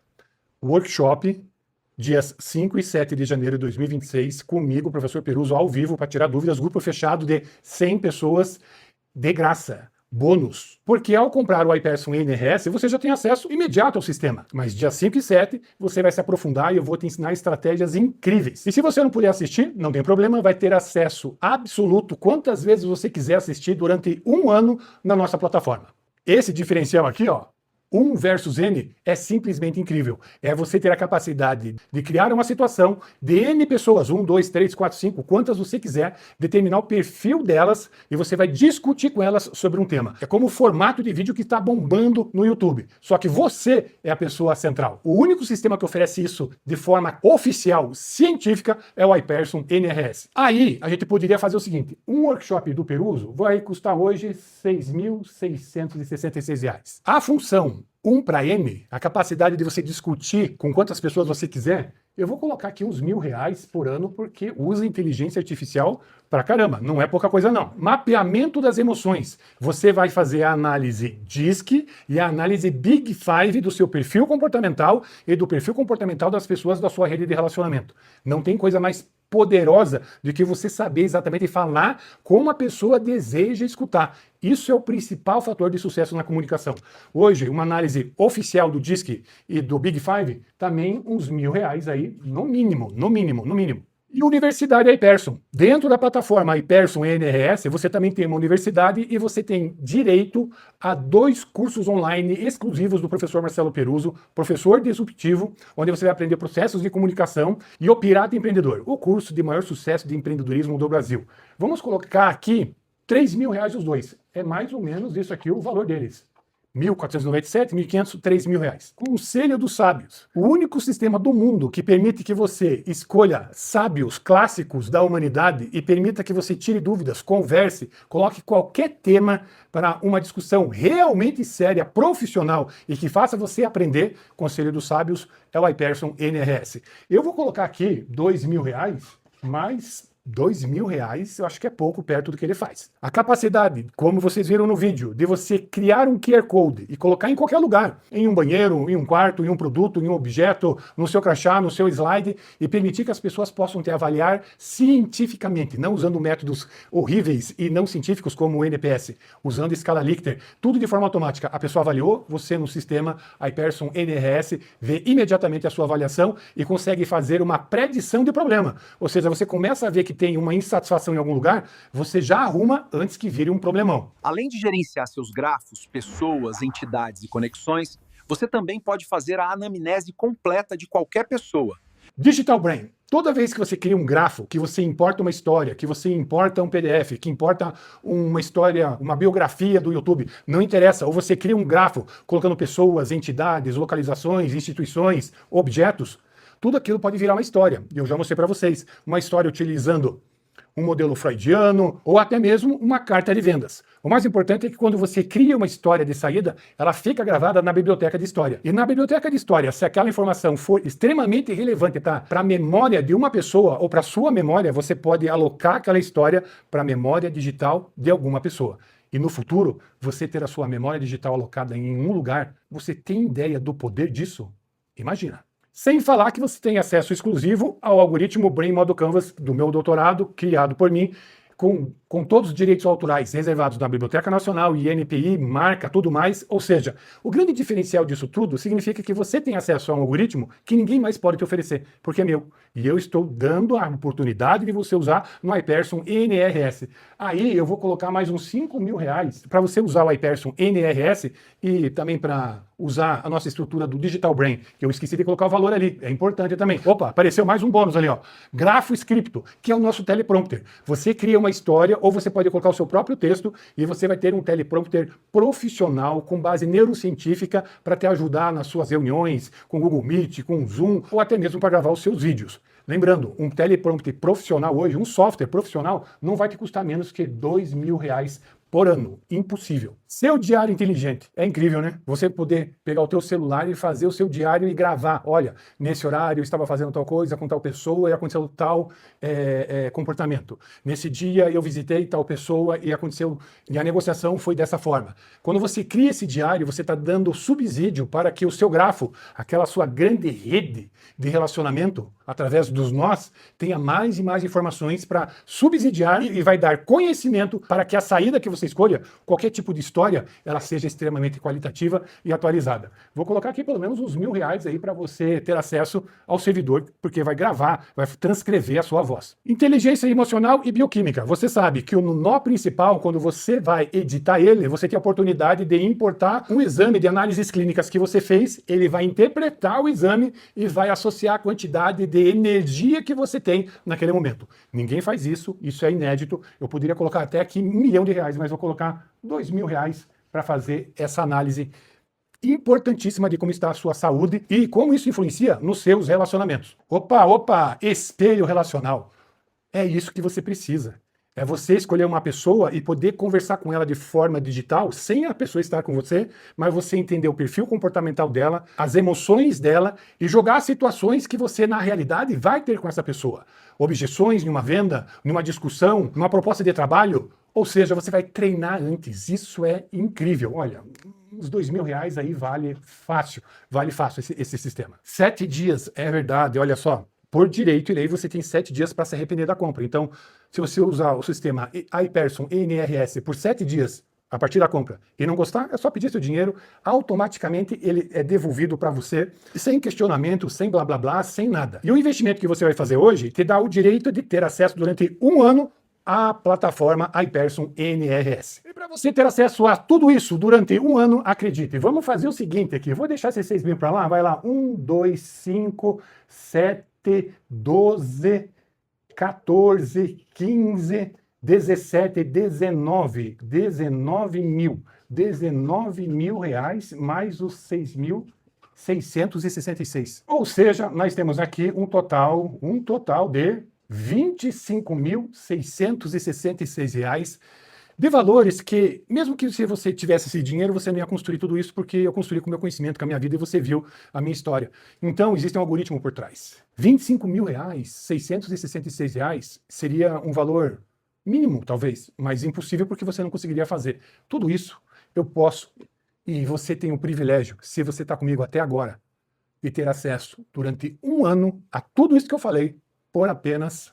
workshop dias 5 e 7 de janeiro de 2026, comigo, professor Peruso, ao vivo, para tirar dúvidas, grupo fechado de 100 pessoas, de graça. Bônus, porque ao comprar o iPerson NRS, você já tem acesso imediato ao sistema. Mas dia 5 e 7, você vai se aprofundar e eu vou te ensinar estratégias incríveis. E se você não puder assistir, não tem problema, vai ter acesso absoluto quantas vezes você quiser assistir durante um ano na nossa plataforma. Esse diferencial aqui, ó, 1 versus N, é simplesmente incrível. É você ter a capacidade de criar uma situação de N pessoas, 1, 2, 3, 4, 5, quantas você quiser, determinar o perfil delas e você vai discutir com elas sobre um tema. É como o formato de vídeo que está bombando no YouTube. Só que você é a pessoa central. O único sistema que oferece isso de forma oficial, científica, é o iPerson NRS. Aí, a gente poderia fazer o seguinte, um workshop do Peruso vai custar hoje R$ 6.666. A função 1 para N, a capacidade de você discutir com quantas pessoas você quiser, eu vou colocar aqui uns R$ 1.000 por ano, porque usa inteligência artificial pra caramba, não é pouca coisa não. Mapeamento das emoções. Você vai fazer a análise DISC e a análise Big Five do seu perfil comportamental e do perfil comportamental das pessoas da sua rede de relacionamento. Não tem coisa mais poderosa do que você saber exatamente falar como a pessoa deseja escutar. Isso é o principal fator de sucesso na comunicação. Hoje, uma análise oficial do DISC e do Big Five, também uns R$ 1.000 aí, no mínimo, no mínimo, no mínimo. E Universidade iPerson. Dentro da plataforma iPerson NRS, você também tem uma universidade e você tem direito a 2 cursos online exclusivos do professor Marcelo Peruso, professor disruptivo, onde você vai aprender processos de comunicação e o Pirata Empreendedor, o curso de maior sucesso de empreendedorismo do Brasil. Vamos colocar aqui R$ 3.000 os dois. É mais ou menos isso aqui o valor deles. 1.497, 1.500, R$ 3.000. Conselho dos Sábios. O único sistema do mundo que permite que você escolha sábios clássicos da humanidade e permita que você tire dúvidas, converse, coloque qualquer tema para uma discussão realmente séria, profissional e que faça você aprender. Conselho dos Sábios é o iPerson NRS. Eu vou colocar aqui R$ 2.000, Mas R$ 2.000 eu acho que é pouco perto do que ele faz. A capacidade, como vocês viram no vídeo, de você criar um QR Code e colocar em qualquer lugar, em um banheiro, em um quarto, em um produto, em um objeto, no seu crachá, no seu slide, e permitir que as pessoas possam te avaliar cientificamente, não usando métodos horríveis e não científicos como o NPS, usando escala Likert, tudo de forma automática. A pessoa avaliou, você no sistema iPerson NRS vê imediatamente a sua avaliação e consegue fazer uma predição de problema. Ou seja, você começa a ver que tem uma insatisfação em algum lugar, você já arruma antes que vire um problemão. Além de gerenciar seus grafos, pessoas, entidades e conexões, você também pode fazer a anamnese completa de qualquer pessoa. Digital Brain. Toda vez que você cria um grafo, que você importa uma história, que você importa um PDF, que importa uma história, uma biografia do YouTube, não interessa, ou você cria um grafo colocando pessoas, entidades, localizações, instituições, objetos, tudo aquilo pode virar uma história. E eu já mostrei para vocês uma história utilizando um modelo freudiano ou até mesmo uma carta de vendas. O mais importante é que quando você cria uma história de saída, ela fica gravada na biblioteca de história. E na biblioteca de história, se aquela informação for extremamente relevante, tá, para a memória de uma pessoa ou para a sua memória, você pode alocar aquela história para a memória digital de alguma pessoa. E no futuro, você ter a sua memória digital alocada em um lugar, você tem ideia do poder disso? Imagina. Sem falar que você tem acesso exclusivo ao algoritmo Brain Model Canvas do meu doutorado, criado por mim, com todos os direitos autorais reservados na Biblioteca Nacional, INPI, marca, tudo mais. Ou seja, o grande diferencial disso tudo significa que você tem acesso a um algoritmo que ninguém mais pode te oferecer, porque é meu. E eu estou dando a oportunidade de você usar no iPerson NRS. Aí eu vou colocar mais uns R$ 5.000 para você usar o iPerson NRS e também para usar a nossa estrutura do Digital Brain, que eu esqueci de colocar o valor ali, é importante também. Opa, apareceu mais um bônus ali, ó. Grafo Scripto, que é o nosso teleprompter. Você cria uma história ou você pode colocar o seu próprio texto e você vai ter um teleprompter profissional com base neurocientífica para te ajudar nas suas reuniões com Google Meet, com Zoom ou até mesmo para gravar os seus vídeos. Lembrando, um teleprompter profissional hoje, um software profissional, não vai te custar menos que R$ 2.000 por ano. Impossível. Seu diário inteligente. É incrível, né? Você poder pegar o teu celular e fazer o seu diário e gravar. Olha, nesse horário eu estava fazendo tal coisa com tal pessoa e aconteceu tal comportamento. Nesse dia eu visitei tal pessoa e aconteceu, e a negociação foi dessa forma. Quando você cria esse diário, você está dando subsídio para que o seu grafo, aquela sua grande rede de relacionamento, através dos nós, tenha mais e mais informações para subsidiar e vai dar conhecimento para que a saída que você escolha, qualquer tipo de história, ela seja extremamente qualitativa e atualizada. Vou colocar aqui pelo menos uns R$ 1.000 aí para você ter acesso ao servidor, porque vai gravar, vai transcrever a sua voz. Inteligência emocional e bioquímica. Você sabe que no nó principal, quando você vai editar ele, você tem a oportunidade de importar um exame de análises clínicas que você fez, ele vai interpretar o exame e vai associar a quantidade de energia que você tem naquele momento. Ninguém faz isso, isso é inédito. Eu poderia colocar até aqui R$ 1.000.000, mas vou colocar R$ 2.000 para fazer essa análise importantíssima de como está a sua saúde e como isso influencia nos seus relacionamentos. Opa, espelho relacional. É isso que você precisa. É você escolher uma pessoa e poder conversar com ela de forma digital, sem a pessoa estar com você, mas você entender o perfil comportamental dela, as emoções dela e jogar situações que você, na realidade, vai ter com essa pessoa. Objeções em uma venda, numa discussão, numa proposta de trabalho. Ou seja, você vai treinar antes. Isso é incrível. Olha, uns R$ 2.000 aí vale fácil esse sistema. 7 dias, é verdade, olha só. Por direito e lei, você tem 7 dias para se arrepender da compra. Então, se você usar o sistema iPerson NRS por 7 dias a partir da compra e não gostar, é só pedir seu dinheiro, automaticamente ele é devolvido para você, sem questionamento, sem blá blá blá, sem nada. E o investimento que você vai fazer hoje te dá o direito de ter acesso durante um ano à plataforma iPerson NRS. E para você ter acesso a tudo isso durante um ano, acredite, vamos fazer o seguinte aqui, vou deixar esses 6.000 para lá, vai lá, 1, 2, 5, 7, 12, 14, 15, 17, 19, 19 mil. R$ 19.000 mais os 6.666. Ou seja, nós temos aqui um total de R$ 25.666 de valores que, mesmo que se você tivesse esse dinheiro, você não ia construir tudo isso, porque eu construí com o meu conhecimento, com a minha vida, e você viu a minha história. Então, existe um algoritmo por trás. R$ 25.000, R$ 666 seria um valor mínimo, talvez, mas impossível porque você não conseguiria fazer. Tudo isso eu posso, e você tem o privilégio, se você está comigo até agora, de ter acesso durante um ano a tudo isso que eu falei por apenas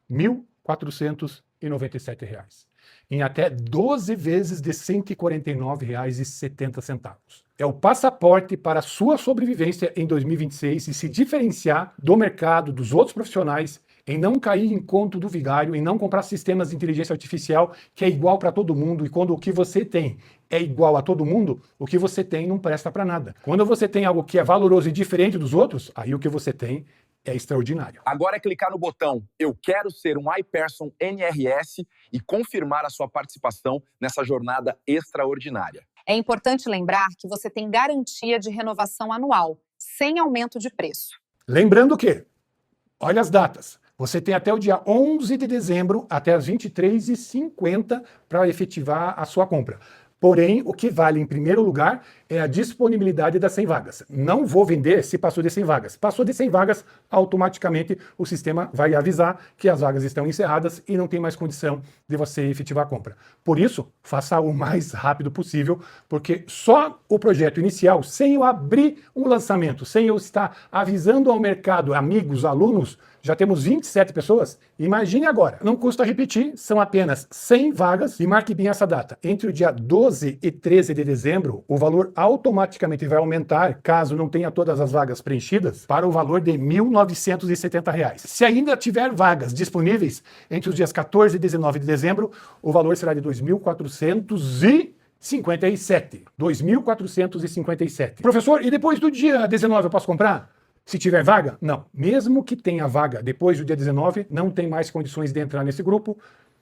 R$ 1.497, em até 12 vezes de R$ 149,70. É o passaporte para a sua sobrevivência em 2026 e se diferenciar do mercado, dos outros profissionais, em não cair em conto do vigário, em não comprar sistemas de inteligência artificial que é igual para todo mundo, e quando o que você tem é igual a todo mundo, o que você tem não presta para nada. Quando você tem algo que é valoroso e diferente dos outros, aí o que você tem é extraordinário. Agora é clicar no botão "Eu quero ser um iPerson NRS" e confirmar a sua participação nessa jornada extraordinária. É importante lembrar que você tem garantia de renovação anual, sem aumento de preço. Lembrando que, olha as datas, você tem até o dia 11 de dezembro, até as 23h50, para efetivar a sua compra. Porém, o que vale em primeiro lugar é a disponibilidade das 100 vagas. Não vou vender se passou de 100 vagas. Passou de 100 vagas, automaticamente o sistema vai avisar que as vagas estão encerradas e não tem mais condição de você efetivar a compra. Por isso, faça o mais rápido possível, porque só o projeto inicial, sem eu abrir um lançamento, sem eu estar avisando ao mercado, amigos, alunos, já temos 27 pessoas. Imagine agora. Não custa repetir, são apenas 100 vagas. E marque bem essa data. Entre o dia 12 e 13 de dezembro, o valor automaticamente vai aumentar, caso não tenha todas as vagas preenchidas, para o valor de R$ 1.970. Se ainda tiver vagas disponíveis entre os dias 14 e 19 de dezembro, o valor será de R$ 2.457. 2.457. Professor, e depois do dia 19 eu posso comprar? Se tiver vaga? Não. Mesmo que tenha vaga depois do dia 19, não tem mais condições de entrar nesse grupo.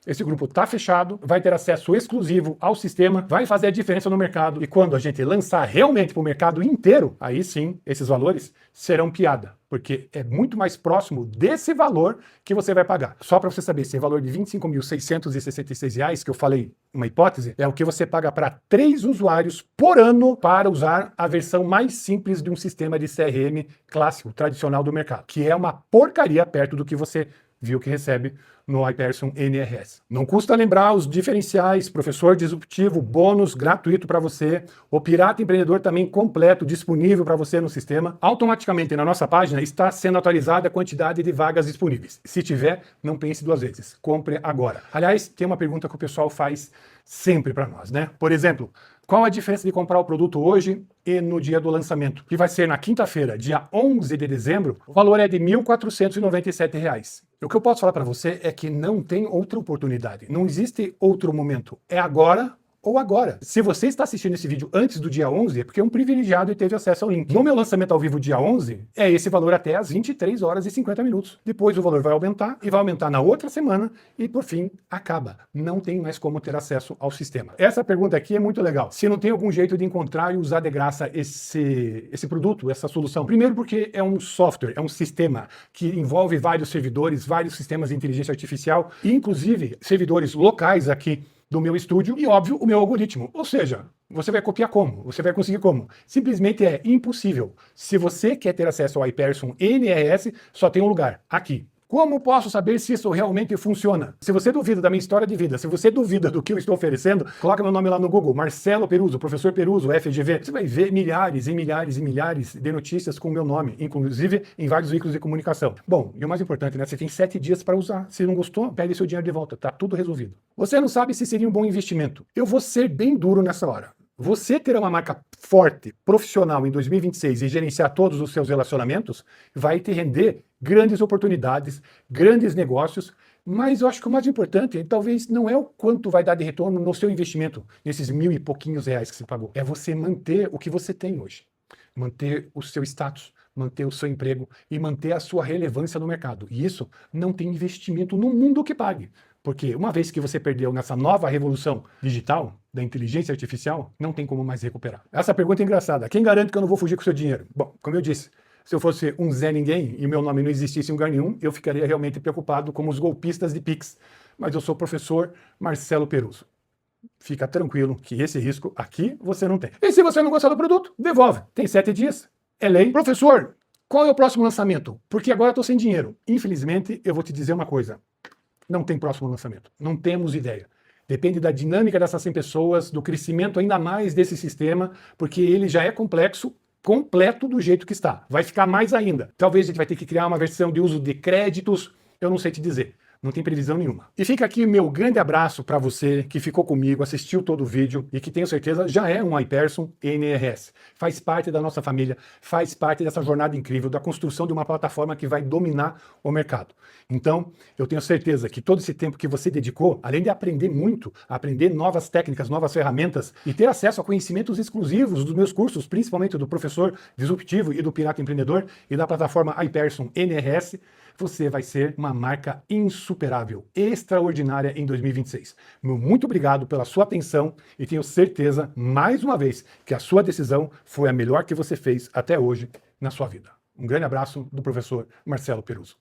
Esse grupo está fechado, vai ter acesso exclusivo ao sistema, vai fazer a diferença no mercado. E quando a gente lançar realmente para o mercado inteiro, aí sim, esses valores serão piada. Porque é muito mais próximo desse valor que você vai pagar. Só para você saber, esse valor de R$ 25.666, que eu falei, uma hipótese, é o que você paga para 3 usuários por ano para usar a versão mais simples de um sistema de CRM clássico, tradicional do mercado. Que é uma porcaria perto do que você viu que recebe no iPerson NRS. Não custa lembrar os diferenciais, professor disruptivo, bônus gratuito para você, o Pirata Empreendedor também completo, disponível para você no sistema. Automaticamente na nossa página está sendo atualizada a quantidade de vagas disponíveis. Se tiver, não pense duas vezes, compre agora. Aliás, tem uma pergunta que o pessoal faz sempre para nós, né? Por exemplo, qual a diferença de comprar o produto hoje e no dia do lançamento? Que vai ser na quinta-feira, dia 11 de dezembro, o valor é de R$ 1.497. O que eu posso falar para você é que não tem outra oportunidade, não existe outro momento. É agora ou agora. Se você está assistindo esse vídeo antes do dia 11, é porque é um privilegiado e teve acesso ao link. No meu lançamento ao vivo dia 11, é esse valor até às 23h50. Depois o valor vai aumentar e vai aumentar na outra semana e, por fim, acaba. Não tem mais como ter acesso ao sistema. Essa pergunta aqui é muito legal. Se não tem algum jeito de encontrar e usar de graça esse produto, essa solução. Primeiro porque é um software, é um sistema que envolve vários servidores, vários sistemas de inteligência artificial, inclusive servidores locais aqui do meu estúdio e, óbvio, o meu algoritmo. Ou seja, você vai copiar como? Você vai conseguir como? Simplesmente é impossível. Se você quer ter acesso ao iPerson NRS, só tem um lugar, aqui. Como posso saber se isso realmente funciona? Se você duvida da minha história de vida, se você duvida do que eu estou oferecendo, coloca meu nome lá no Google, Marcelo Peruso, professor Peruso, FGV. Você vai ver milhares e milhares e milhares de notícias com o meu nome, inclusive em vários veículos de comunicação. Bom, e o mais importante, né? Você tem 7 dias para usar. Se não gostou, pede seu dinheiro de volta. Tá tudo resolvido. Você não sabe se seria um bom investimento. Eu vou ser bem duro nessa hora. Você ter uma marca forte, profissional em 2026 e gerenciar todos os seus relacionamentos vai te render grandes oportunidades, grandes negócios, mas eu acho que o mais importante talvez não é o quanto vai dar de retorno no seu investimento, nesses R$ 1.000 e pouquinhos que você pagou. É você manter o que você tem hoje, manter o seu status, manter o seu emprego e manter a sua relevância no mercado. E isso não tem investimento no mundo que pague. Porque uma vez que você perdeu nessa nova revolução digital, da inteligência artificial, não tem como mais recuperar. Essa pergunta é engraçada. Quem garante que eu não vou fugir com o seu dinheiro? Bom, como eu disse, se eu fosse um Zé Ninguém e meu nome não existisse em lugar nenhum, eu ficaria realmente preocupado como os golpistas de Pix. Mas eu sou o professor Marcelo Peruso. fica tranquilo que esse risco aqui você não tem. E se você não gostar do produto, devolve. Tem 7 dias. É lei. Professor, qual é o próximo lançamento? Porque agora eu estou sem dinheiro. Infelizmente, eu vou te dizer uma coisa. Não tem próximo lançamento. Não temos ideia. Depende da dinâmica dessas 100 pessoas, do crescimento ainda mais desse sistema, porque ele já é complexo, completo do jeito que está. Vai ficar mais ainda. Talvez a gente vai ter que criar uma versão de uso de créditos, eu não sei te dizer. Não tem previsão nenhuma. E fica aqui meu grande abraço para você que ficou comigo, assistiu todo o vídeo e que tenho certeza já é um iPerson NRS. Faz parte da nossa família, faz parte dessa jornada incrível da construção de uma plataforma que vai dominar o mercado. Então, eu tenho certeza que todo esse tempo que você dedicou, além de aprender muito, aprender novas técnicas, novas ferramentas e ter acesso a conhecimentos exclusivos dos meus cursos, principalmente do Professor Disruptivo e do Pirata Empreendedor e da plataforma iPerson NRS, você vai ser uma marca insuperável, extraordinária em 2026. Meu muito obrigado pela sua atenção e tenho certeza, mais uma vez, que a sua decisão foi a melhor que você fez até hoje na sua vida. Um grande abraço do professor Marcelo Peruso.